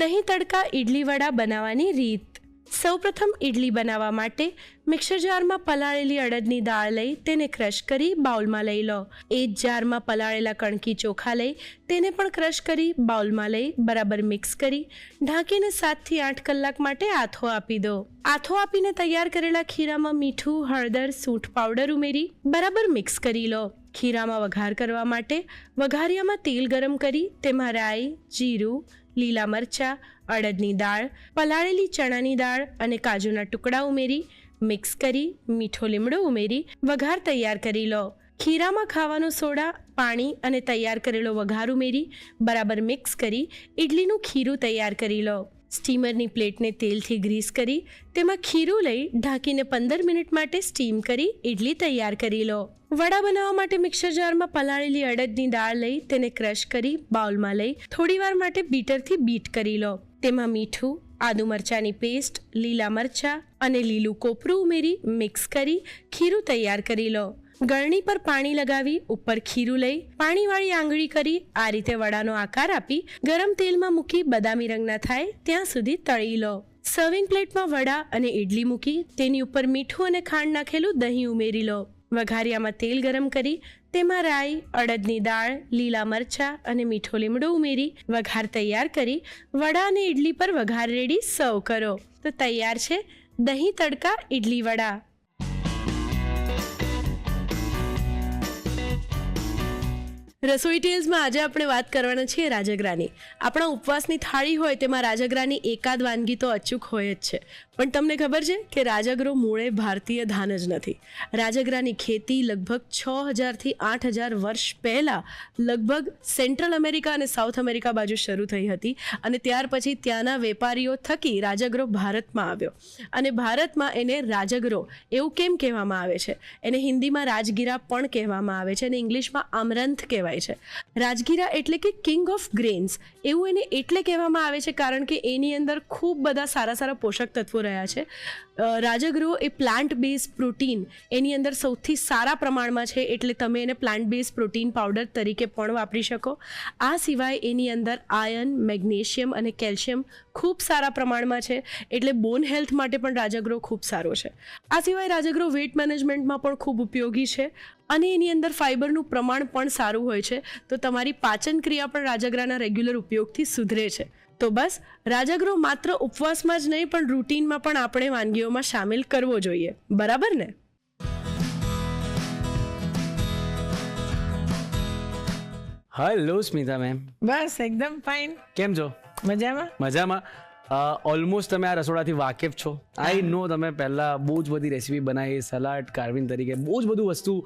દહીં તડકા ઇડલી વડા બનાવવાની રીત. સૌપ્રથમ ઇડલી બનાવવા માટે મિક્સર જારમાં પલાળેલી અડદની દાળ લઈ તેને ક્રશ કરી બાઉલમાં લઈ લો. એ જ જારમાં પલાળેલા કણકી ચોખા લઈ તેને પણ ક્રશ કરી બાઉલમાં લઈ બરાબર મિક્સ કરી ઢાંકીને 7 થી 8 કલાક માટે આથો આપી દો. આથો આપીને તૈયાર કરેલા ખીરામાં મીઠું, હળદર, સૂંઠ પાવડર ઉમેરી બરાબર મિક્સ કરી લો. ખીરામાં વઘાર કરવા માટે વઘારિયામાં તેલ ગરમ કરી તેમાં રાઈ, જીરું, લીલા મરચાં, અડદની દાળ, પલાળેલી ચણાની દાળ અને કાજુના ટુકડા ઉમેરી મિક્સ કરી મીઠો લીમડો ઉમેરી વઘાર તૈયાર કરી લો. ખીરામાં ખાવાનો સોડા, પાણી અને તૈયાર કરેલો વઘાર ઉમેરી બરાબર મિક્સ કરી ઇડલીનું ખીરું તૈયાર કરી લો. સ્ટીમરની પ્લેટને તેલથી ગ્રીસ કરી તેમાં ખીરું લઈ ઢાંકીને 15 મિનિટ માટે સ્ટીમ કરી ઇડલી તૈયાર કરી લો. વડા બનાવવા માટે મિક્સર જારમાં પલાળેલી અડદની દાળ લઈ તેને ક્રશ કરી બાઉલમાં લઈ થોડીવાર માટે બીટરથી બીટ કરી લો. તેમાં મીઠું, આદુ મરચાંની પેસ્ટ, લીલા મરચાં અને લીલું કોપરું ઉમેરી મિક્સ કરી ખીરું તૈયાર કરી લો. ગળણી પર પાણી લગાવી ઉપર ખીરું લઈ પાણીવાળી આંગળી કરી આ રીતે વડાનો આકાર આપી ગરમ તેલમાં મૂકી બદામી રંગના થાય ત્યાં સુધી તળી લો. સર્વિંગ પ્લેટમાં વડા અને ઇડલી મૂકી તેની ઉપર મીઠું અને ખાંડ નાખેલું દહીં ઉમેરી લો. વઘારિયામાં તેલ ગરમ કરી તેમાં રાઈ, અડદની દાળ, લીલા મરચાં અને મીઠો લીમડો ઉમેરી વઘાર તૈયાર કરી વડા અને ઇડલી પર વઘાર રેડી સર્વ કરો. તો તૈયાર છે દહીં તડકા ઇડલી વડા. રસોઈ ટેલ્સમાં આજે આપણે વાત કરવાના છીએ રાજગરાની. આપણા ઉપવાસની થાળી હોય તેમાં રાજગરાની એકાદ વાનગી તો અચૂક હોય જ છે. પણ તમને ખબર છે કે રાજગરો મૂળે ભારતીય ધાન જ નથી. રાજગરાની ખેતી લગભગ 6000 થી 8000 વર્ષ પહેલાં લગભગ સેન્ટ્રલ અમેરિકા અને સાઉથ અમેરિકા બાજુ શરૂ થઈ હતી અને ત્યાર પછી ત્યાંના વેપારીઓ થકી રાજગરો ભારતમાં આવ્યો અને ભારતમાં એને રાજગરો એવું કેમ કહેવામાં આવે છે? એને હિન્દીમાં રાજગીરા પણ કહેવામાં આવે છે અને ઇંગ્લિશમાં આમરંથ કહેવાય છે. રાજગીરા એટલે કે કિંગ ઓફ ગ્રેન્સ એવું એને એટલે કહેવામાં આવે છે કારણ કે એની અંદર ખૂબ બધા સારા સારા પોષક તત્વો રહ્યા છે. રાજગરો એ પ્લાન્ટ બેઝ પ્રોટીન એની અંદર સૌથી સારા પ્રમાણમાં છે એટલે તમે એને પ્લાન્ટ બેઝ પ્રોટીન પાવડર તરીકે પણ વાપરી શકો. આ સિવાય એની અંદર આયર્ન, મેગ્નેશિયમ અને કેલ્શિયમ ખૂબ સારા પ્રમાણમાં છે એટલે બોન હેલ્થ માટે પણ રાજગરો ખૂબ સારો છે. આ સિવાય રાજગરો વેટ મેનેજમેન્ટમાં પણ ખૂબ ઉપયોગી છે અને એની અંદર ફાઇબરનું પ્રમાણ પણ સારું હોય છે તો તમારી પાચન ક્રિયા પણ રાજગરાના રેગ્યુલર ઉપયોગથી સુધરે છે. તો બસ રાજગરો માત્ર ઉપવાસમાં જ નહીં પણ રૂટીનમાં પણ આપણે વાનગીઓમાં સામેલ કરવો જોઈએ, બરાબર ને? Hello Smita ma'am. બસ એકદમ ફાઇન. કેમ છો? મજામાં. મજામાં. ઓલમોસ્ટ તમે આ રસોડાથી વાકેફ છો. આઈ નો તમે પહેલાં બહુ જ બધી રેસીપી બનાવી, સલાડ, કાર્વિંગ તરીકે બહુ જ બધું વસ્તુ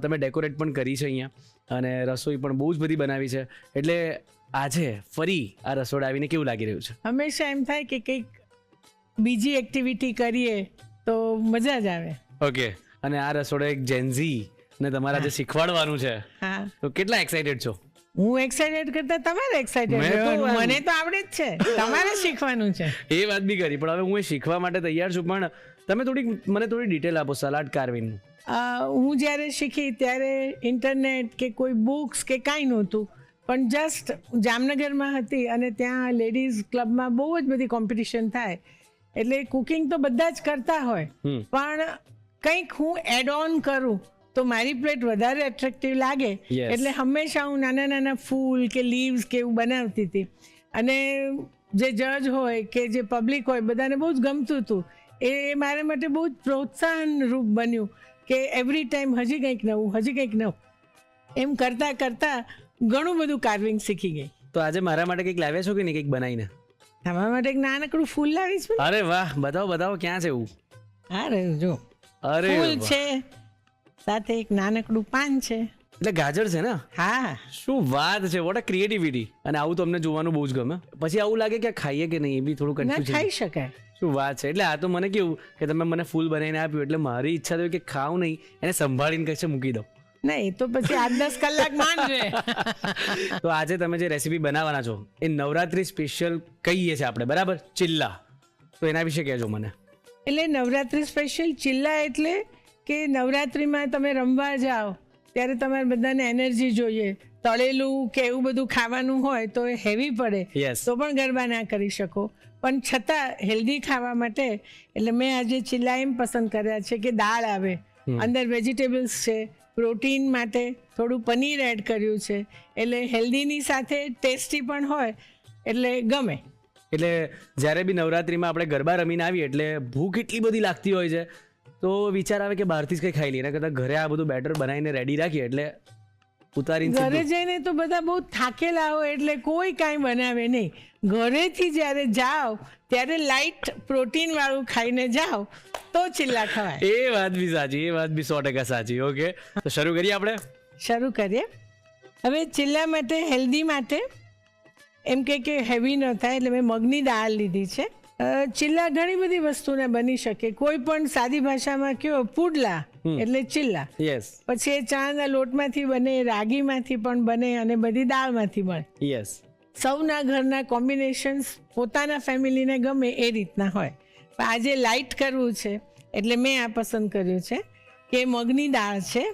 તમે ડેકોરેટ પણ કરી છે અહીંયા અને રસોઈ પણ બહુ જ બધી બનાવી છે. એટલે આજે ફરી આ રસોડા આવીને કેવું લાગી રહ્યું છે? હંમેશા એમ થાય કે કંઈક બીજી એક્ટિવિટી કરીએ તો મજા જ આવે. ઓકે. અને આ રસોડા એક જેન્ઝી ને તમારે આજે શીખવાડવાનું છે. હા. તો કેટલા એક્સાઇટેડ છો? હું એક્સાઇટેડ કરતા તમારે એક્સાઇટેડ. મને તો આવડે જ છે, તમારે શીખવાનું છે. એ વાત બી કરી, પણ હવે હું એ શીખવા માટે તૈયાર છું. પણ તમે મને થોડી ડિટેલ આપો સલાડ કાર્વિંગનું. હું જ્યારે શીખી ત્યારે ઇન્ટરનેટ કે કોઈ બુક્સ કે કાંઈ નહોતું, પણ જસ્ટ જામનગરમાં હતી અને ત્યાં લેડીઝ ક્લબમાં બહુ જ બધી કોમ્પિટિશન થાય એટલે કુકિંગ તો બધા જ કરતા હોય પણ કંઈક હું એડ ઓન કરું તો મારી પ્લેટ વધારે એટ્રેક્ટિવ લાગે. એટલે હંમેશા હું નાના નાના ફૂલ કે લીવ્સ કે એવું બનાવતી હતી અને જે જજ હોય કે જે પબ્લિક હોય બધાને બહુ જ ગમતું હતું. એ મારા માટે બહુ જ પ્રોત્સાહન રૂપ બન્યું કે એવરી ટાઈમ હજી કંઈક નવું એમ કરતાં કરતાં ઘણું બધું કાર્વિંગ શીખી ગઈ. તો આજે મારા માટે કંઈક લાવ્યા છો કે નહીં કંઈક બનાવીને? તમારા માટે એક નાનકડું ફૂલ લાવીશ. અરે વાહ, બતાવો ક્યાં છે એવું? હા રે જો, અરે ફૂલ છે સાથે એક નાનકડું પાન છે. એટલે ગાજર છે ને? હા. શું વાત છે, વોટ અ ક્રિએટિવિટી. અને આવું તો અમને જોવાનું બહુ જ ગમે. પછી આવું લાગે કે ખાઈએ કે નહીં એ બી થોડું ના કન્ફ્યુઝન. ખાઈ શકાય. શું વાત છે. એટલે આ તો મને કેવું કે તમે મને ફૂલ બનાવીને આપ્યું એટલે મારી ઈચ્છા થઈ કે ખાવું નહીં, એને સંભાળીને કશે મૂકી દો. ના એ તો પછી 8-10 કલાક માંડવે. તો આજે તમે જે રેસીપી બનાવવાના છો એ નવરાત્રી સ્પેશિયલ કહીએ છીએ આપણે, બરાબર? ચિલ્લા. તો એના વિશે કહેજો મને. એટલે નવરાત્રી સ્પેશિયલ ચિલ્લા એટલે કે નવરાત્રિમાં તમે રમવા જાઓ ત્યારે તમારે બધાને એનર્જી જોઈએ. તળેલું કે એવું બધું ખાવાનું હોય તો એ હેવી પડે. Yes. તો પણ ગરબા ના કરી શકો, પણ છતાં હેલ્ધી ખાવા માટે એટલે મેં આજે ચિલ્લા એમ પસંદ કર્યા છે કે દાળ આવે, અંદર વેજીટેબલ્સ છે, પ્રોટીન માટે થોડું પનીર એડ કર્યું છે એટલે હેલ્ધીની સાથે ટેસ્ટી પણ હોય એટલે ગમે. એટલે જ્યારે બી નવરાત્રીમાં આપણે ગરબા રમીને આવીએ એટલે ભૂખ એટલી બધી લાગતી હોય છે તો વિચાર આવે કે બહારથી જ કંઈ ખાઈ લઈએ, એના કરતાં ઘરે આ બધું બેટર બનાવીને રેડી રાખીએ એટલે ઉતારીને ઘરે જઈને તો બધા બહુ થાકેલા હોય એટલે કોઈ કાંઈ બનાવે નહીં. ઘરેથી જ્યારે જાઓ ત્યારે લાઇટ પ્રોટીન વાળું ખાઈને જાઓ તો ચિલ્લા ખવાય. એ વાત બી સાચી, એ વાત બી 100% સાચી. ઓકે, તો શરૂ કરીએ આપણે. શરૂ કરીએ. હવે ચિલ્લા માટે હેલ્ધી માટે એમ કે હેવી ન થાય એટલે મેં મગની દાળ લીધી છે. ચિલ્લા ઘણી બધી વસ્તુને બની શકે. કોઈ પણ સાદી ભાષામાં કયો પુડલા એટલે ચિલ્લા. યસ. પછી એ ચણાના લોટમાંથી બને, રાગીમાંથી પણ બને અને બધી દાળમાંથી બને. યસ. સૌના ઘરના કોમ્બિનેશન્સ પોતાના ફેમિલીને ગમે એ રીતના હોય. પણ આજે લાઇટ કરવું છે એટલે મેં આ પસંદ કર્યું છે કે મગની દાળ છે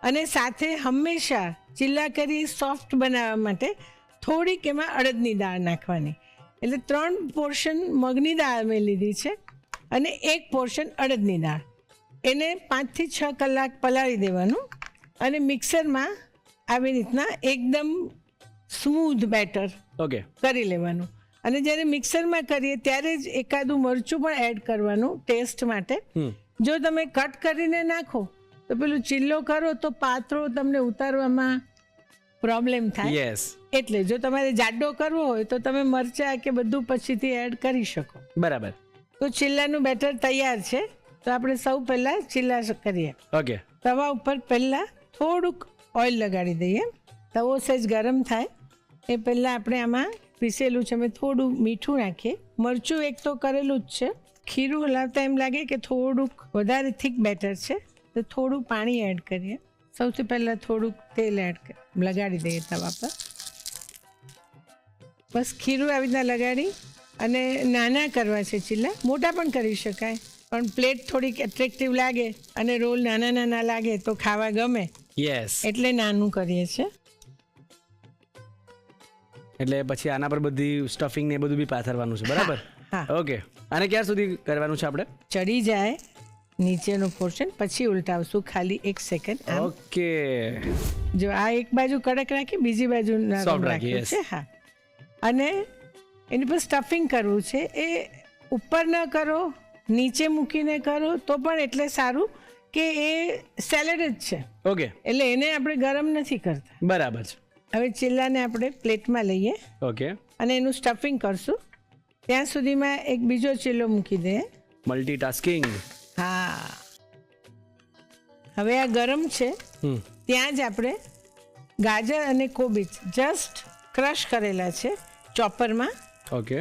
અને સાથે હંમેશા ચિલ્લા કરી સોફ્ટ બનાવવા માટે થોડીક એમાં અડદની દાળ નાખવાની. એટલે 3 પોર્શન મગની દાળ મેં લીધી છે અને 1 પોર્શન અડદની દાળ. એને 5 થી 6 કલાક પલાળી દેવાનું અને મિક્સરમાં આવી રીતના એકદમ સ્મૂધ બેટર ઓકે કરી લેવાનું. અને જ્યારે મિક્સરમાં કરીએ ત્યારે જ એકાદું મરચું પણ એડ કરવાનું ટેસ્ટ માટે. જો તમે કટ કરીને નાખો તો પેલું ચિલ્લો કરો તો પાતળો તમને ઉતારવામાં પ્રોબ્લેમ થાય. યસ, એટલે જો તમારે જાડો કરવો હોય તો તમે મરચાં કે બધું પછીથી એડ કરી શકો. બરાબર. તો ચીલાનું બેટર તૈયાર છે. તો આપણે સૌ પહેલાં ચીલા કરીએ. ઓકે. તવા ઉપર પહેલાં થોડુંક ઓઇલ લગાડી દઈએ. તવો સહેજ ગરમ થાય એ પહેલાં આપણે આમાં પીસેલું છે અમે થોડું મીઠું નાખીએ. મરચું એક તો કરેલું જ છે. ખીરું હલાવતા એમ લાગે કે થોડુંક વધારે થીક બેટર છે તો થોડું પાણી એડ કરીએ. સૌથી પહેલાં થોડુંક તેલ લગાડી દઈએ તવા પર. બસ ખીરું આવી રીતના લગાડી અને નાના કરવા છે ચીલા. મોટા પણ કરી શકાય પણ પ્લેટ થોડીક એટ્રેક્ટિવ લાગે અને રોલ નાના નાના લાગે તો ખાવા ગમે યસ. એટલે નાનું કરીએ છીએ. એટલે પછી આના પર બધી સ્ટફિંગ ને એ બધું બી પાથરવાનું છે, બરાબર? હા. ઓકે. અને ક્યાં સુધી કરવાનું છે આપણે? ચડી જાય નીચેનો પોર્શન પછી ઉલટાવશું ખાલી 1 સેકન્ડ. ઓકે. જો આ એક બાજુ કડક રાખી બીજી બાજુ નરમ Soft રાખી, રાખ્યું yes. છે. હા. અને એની પર સ્ટફિંગ કરવું છે. એ ઉપર ન કરો નીચે મૂકીને કરો તો પણ એટલે સારું કે એ સેલેડ જ છે ઓકે. એટલે એને આપણે ગરમ નથી કરતા. બરાબર છે. હવે ચીલાને આપણે પ્લેટમાં લઈએ ઓકે. અને એનું સ્ટફિંગ કરશું. ત્યાં સુધીમાં એક બીજો ચીલો મૂકી દઈએ. મલ્ટીટાસ્કિંગ. હા. હવે આ ગરમ છે ત્યાં જ આપણે ગાજર અને કોબીજ જસ્ટ ક્રશ કરેલા છે ચોપરમાં ઓકે.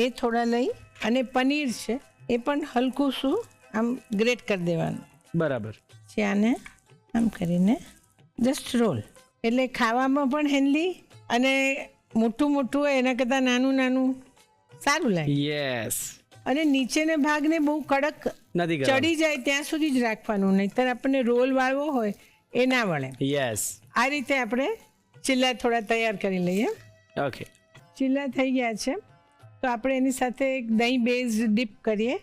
એ થોડા લઈ અને પનીર છે એ પણ હલકું શું આમ ગ્રેટ કરી દેવાનું. બરાબર. પછી આને આમ કરીને જસ્ટ રોલ એટલે ખાવામાં પણ હેન્ડલી અને મોટું મોટું હોય એના કરતાં નાનું નાનું સારું લાગે. યસ. અને નીચેના ભાગને બહુ કડક નથી કરવાનું. ચડી જાય ત્યાં સુધી જ રાખવાનું નહીંતર આપણને રોલ વાળવો હોય એ ના વળે. યસ. આ રીતે આપણે ચીલા થોડા તૈયાર કરી લઈએ. ઓકે. ચીલા થઈ ગયા છે તો આપણે એની સાથે એક દહીં બેઝ ડીપ કરીએ.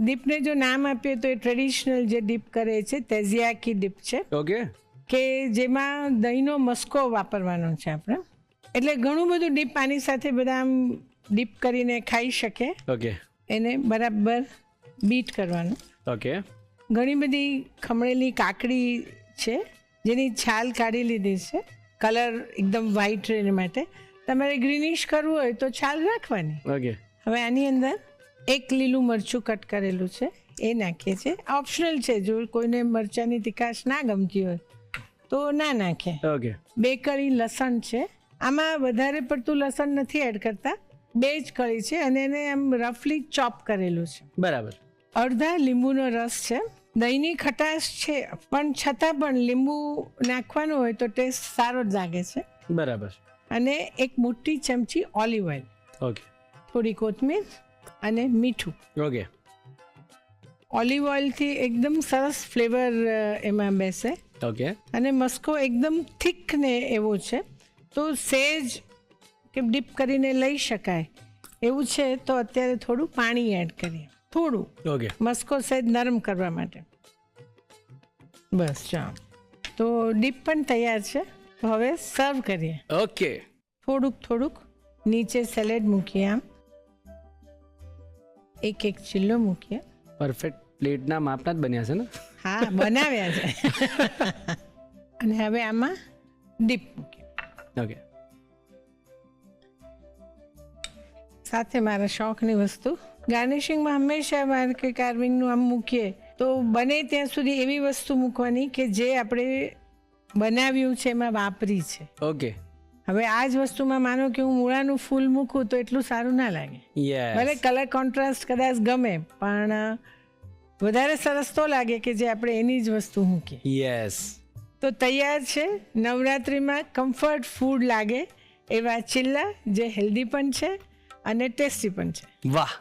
ડીપને જો નામ આપીએ તો એ ટ્રેડિશનલ જે ડીપ કરે છે તેઝિયાકી ડીપ છે ઓકે. કે જેમાં દહીંનો મસ્કો વાપરવાનો છે આપણે. એટલે ઘણું બધું ડીપ આની સાથે બધા આમ ડીપ કરીને ખાઈ શકે. ઓકે. એને બરાબર બીટ કરવાનું. ઓકે. ઘણી બધી ખમણેલી કાકડી છે જેની છાલ કાઢી લીધી છે કલર એકદમ વ્હાઈટ રહેવા માટે. તમારે ગ્રીનિશ કરવું હોય તો છાલ રાખવાની. ઓકે. હવે આની અંદર એક લીલું મરચું કટ કરેલું છે એ નાખીએ છીએ. ઓપ્શનલ છે જો કોઈને મરચાંની તીખાશ ના ગમતી હોય તો ના નાખે. ઓકે. 2 કળી લસણ છે. આમાં વધારે પડતું લસણ નથી એડ કરતા. 2 જ કળી છે અને એને આમ રફલી ચોપ કરેલું છે. બરાબર. અડધા લીંબુનો રસ છે. દહીંની ખટાશ છે પણ છતાં પણ લીંબુ નાખવાનું હોય તો ટેસ્ટ સારો જ લાગે છે. બરાબર. અને એક મોટી ચમચી ઓલિવ ઓઇલ, ઓકે. થોડી કોથમીર અને મીઠું. ઓકે. ઓલિવ ઓઇલથી એકદમ સરસ ફ્લેવર એમાં બેસે ઓકે. અને મસ્કો એકદમ થીક ને એવો છે તો સેજ કે ડીપ કરીને લઈ શકાય એવું છે તો અત્યારે થોડું પાણી એડ કરીએ. થોડું ઓકે. મસ્કો સહેજ નરમ કરવા માટે. બસ ચાલો તો ડીપ પણ તૈયાર છે. તો હવે સર્વ કરીએ. ઓકે. થોડુંક નીચે સેલેડ મૂકીએ. આમ એક ચીલ્લો મૂકીએ. પરફેક્ટ પ્લેટના માપના જ બન્યા છે ને? હા બનાવ્યા છે. અને હવે આમાં ડીપ મૂકીએ. ઓકે. સાથે મારા શોખની વસ્તુ ગાર્નિશિંગમાં હંમેશા મારે કે કાર્વિંગનું આમ મૂકીએ તો બને ત્યાં સુધી એવી વસ્તુ મૂકવાની કે જે આપણે બનાવ્યું છે એમાં વાપરી છે. ઓકે. હવે આ જ વસ્તુમાં માનો કે હું મૂળાનું ફૂલ મૂકું તો એટલું સારું ના લાગે. ભલે યસ. કલર કોન્ટ્રાસ્ટ કદાચ ગમે પણ વધારે સરસ તો લાગે કે જે આપણે એની જ વસ્તુ મૂકીએ. યસ. તો તૈયાર છે નવરાત્રિમાં કમ્ફર્ટ ફૂડ લાગે એવા ચીલા જે હેલ્ધી પણ છે અને ટેસ્ટી પણ છે. વાહ.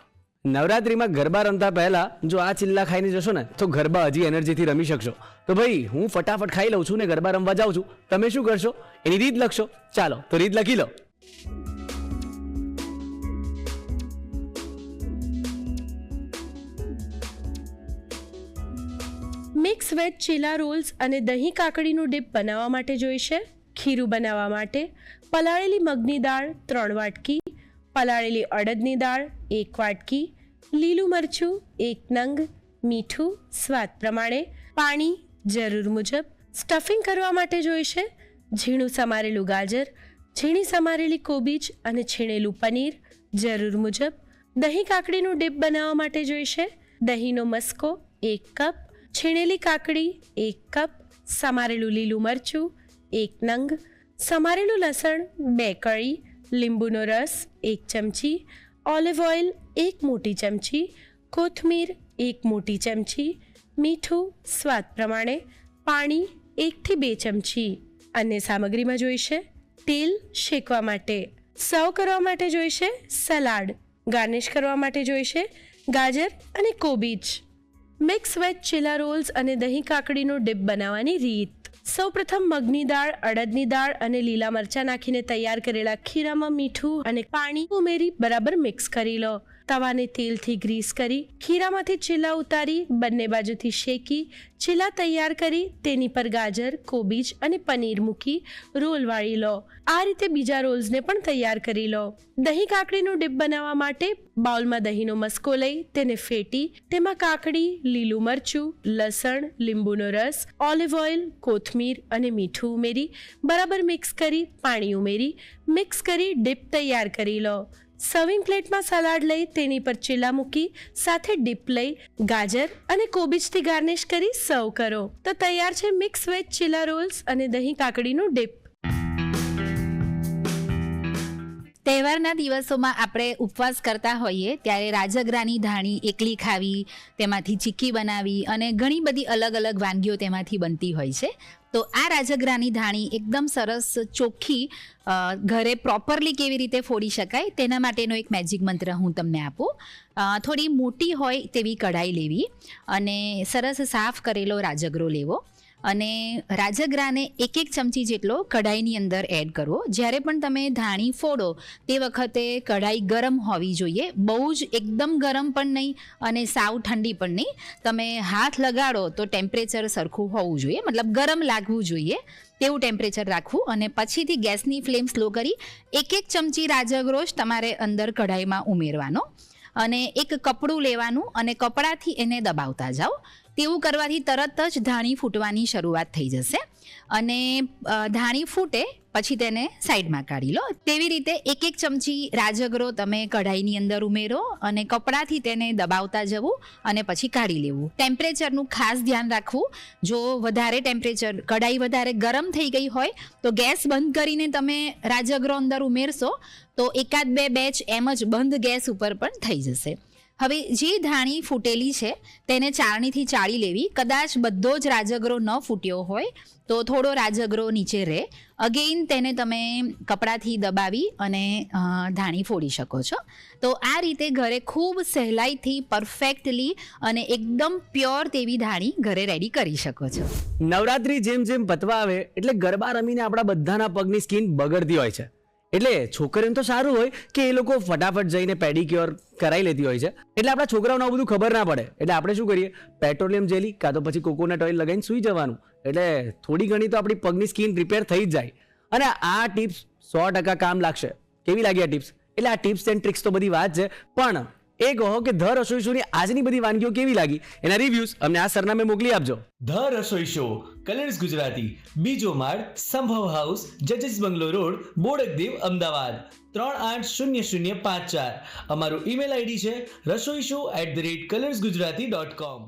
નવરાત્રીમાં ગરબા રમતા પહેલા જો આ ચિલ્લા ખાઈને જશો ને તો ગરબા હજી એનર્જીથી રમી શકશો. તો ભાઈ હું ફટાફટ ખાઈ લઉં છું ને ગરબા રમવા જાઉં છું. તમે શું કરશો એની રીત લખશો. ચાલો તો રીત લખી લો. મિક્સ વેજ ચીલા રોલ્સ અને દહીં કાકડીનું ડીપ બનાવવા માટે જોઈશે ખીરું બનાવવા માટે પલાળેલી મગની દાળ 3 વાટકી, પલાળેલી અડદની દાળ 1 વાટકી, લીલું મરચું 1 નંગ, મીઠું સ્વાદ પ્રમાણે, પાણી જરૂર મુજબ. સ્ટફિંગ કરવા માટે જોઈશે ઝીણું સમારેલું ગાજર, ઝીણી સમારેલી કોબીજ અને છીણેલું પનીર. જરૂર મુજબ દહીં કાકડીનું ડીપ બનાવવા માટે જોઈશે દહીંનો મસ્કો 1 કપ, છીણેલી કાકડી 1 કપ, સમારેલું લીલું મરચું 1 નંગ, સમારેલું લસણ 2 કળી, લીંબુનો રસ 1 ચમચી, ઓલિવ ઓઇલ 1 મોટી ચમચી, કોથમીર 1 મોટી ચમચી, મીઠું સ્વાદ પ્રમાણે, પાણી 1 થી 2 ચમચી. અન્ય સામગ્રીમાં જોઈશે તેલ શેકવા માટે, સર્વ કરવા માટે જોઈશે સલાડ, ગાર્નિશ કરવા માટે જોઈશે ગાજર અને કોબીજ. મિક્સ વેજ ચીલા રોલ્સ અને દહીં કાકડીનો ડીપ બનાવવાની રીત. સૌપ્રથમ મગની દાળ, અડદની દાળ અને લીલા મરચાં નાખીને તૈયાર કરેલા ખીરામાં મીઠું અને પાણી ઉમેરી બરાબર મિક્સ કરી લો. તવાને તેલથી ગ્રીસ કરી ખીરામાંથી ચીલા ઉતારી બંને બાજુથી શેકી ચીલા તૈયાર કરી તેની પર ગાજર, કોબીજ અને પનીર મૂકી રોલ વાળી લો. આ રીતે બીજા રોલ્સને પણ તૈયાર કરી લો. દહીં કાકડીનું ડીપ બનાવવા માટે બાઉલમાં દહીંનો મસ્કો લઈ તેને ફેટી તેમાં કાકડી, લીલું મરચું, લસણ, લીંબુનો રસ, ઓલિવ ઓઇલ, કોથમીર અને મીઠું ઉમેરી બરાબર મિક્સ કરી પાણી ઉમેરી મિક્સ કરી ડીપ તૈયાર કરી લો. સર્વિંગ પ્લેટમાં સલાડ લઈ તેની પર ચીલા મૂકી સાથે ડીપ લઈ ગાજર અને કોબીજથી ગાર્નિશ કરી સર્વ કરો. તો તૈયાર છે મિક્સ વેજ ચીલા રોલ્સ અને દહીં કાકડીનું ડીપ. તહેવારના દિવસોમાં આપણે ઉપવાસ કરતા હોઈએ ત્યારે રાજગરાની ધાણી એકલી ખાવી, તેમાંથી ચીક્કી બનાવી અને ઘણી બધી અલગ અલગ વાનગીઓ તેમાંથી બનતી હોય છે. તો આ રાજગરાની ધાણી એકદમ સરસ ચોખ્ખી ઘરે પ્રોપરલી કેવી રીતે ફોડી શકાય તેના માટેનો એક મેજિક મંત્ર હું તમને આપું. થોડી મોટી હોય તેવી કઢાઈ લેવી અને સરસ સાફ કરેલો રાજગરો લેવો અને રાજગરાને 1 ચમચી જેટલો કઢાઈની અંદર એડ કરવો. જ્યારે પણ તમે ધાણી ફોડો તે વખતે કઢાઈ ગરમ હોવી જોઈએ, બહુ જ એકદમ ગરમ પણ નહીં અને સાવ ઠંડી પણ નહીં. તમે હાથ લગાડો તો ટેમ્પરેચર સરખું હોવું જોઈએ, મતલબ ગરમ લાગવું જોઈએ તેવું ટેમ્પરેચર રાખવું. અને પછીથી ગેસની ફ્લેમ સ્લો કરી 1 ચમચી રાજગરો જ તમારે અંદર કઢાઈમાં ઉમેરવાનો અને એક કપડું લેવાનું અને કપડાથી એને દબાવતા જાઓ. તેવું કરવાથી તરત જ ધાણી ફૂટવાની શરૂઆત થઈ જશે અને ધાણી ફૂટે પછી તેને સાઈડમાં કાઢી લો. તેવી રીતે 1 ચમચી રાજગરો તમે કઢાઈની અંદર ઉમેરો અને કપડાથી તેને દબાવતા જવું અને પછી કાઢી લેવું. ટેમ્પરેચરનું ખાસ ધ્યાન રાખવું. જો વધારે ટેમ્પરેચર કઢાઈ વધારે ગરમ થઈ ગઈ હોય તો ગેસ બંધ કરીને તમે રાજગરો અંદર ઉમેરશો તો 1-2 બેચ એમ જ બંધ ગેસ ઉપર પણ થઈ જશે. હવે જે ધાણી ફૂટેલી છે તેને ચાળણીથી ચાળી લેવી. કદાચ બધો જ રાજગરો ન ફૂટ્યો હોય તો થોડો રાજગરો નીચે રહે. અગેઇન તેને તમે કપડાથી દબાવી અને ધાણી ફોડી શકો છો. તો આ રીતે ઘરે ખૂબ સહેલાઈથી પરફેક્ટલી અને એકદમ પ્યોર તેવી ધાણી ઘરે રેડી કરી શકો છો. નવરાત્રી જેમ જેમ પતવા આવે એટલે ગરબા રમીને આપણા બધાના પગની સ્કિન બગડતી હોય છે. એટલે છોકરીઓને તો સારું હોય કે એ લોકો ફટાફટ જઈને પેડિક્યોર કરાવી લેતી હોય છે, એટલે આપણા છોકરાઓને આ બધું ખબર ના પડે. એટલે આપણે શું કરીએ, પેટ્રોલિયમ જેલી કાં તો પછી કોકોનટ ઓઇલ લગાવીને સૂઈ જવાનું. એટલે થોડી ઘણી તો આપણી પગની સ્કિન રિપેર થઈ જ જાય. અને આ ટિપ્સ 100% કામ લાગશે. કેવી લાગી આ ટિપ્સ? એટલે આ ટિપ્સ એન્ડ ટ્રિક્સ તો બધી વાત છે, પણ એ કહો કે ધ રસોઈ શોની આજની બધી વાનગીઓ કેવી લાગી એના રિવ્યુઝ અમને આ સરનામે મોકલી આપજો. The Rasoi show, colours Gujarati, બીજો માળ, સંભવ હાઉસ, જજીસ બંગલો રોડ, બોડકદેવ, અમદાવાદ 380054. અમારું ઈમેલ આઈડી છે rasoishow@colorsgujarati.com.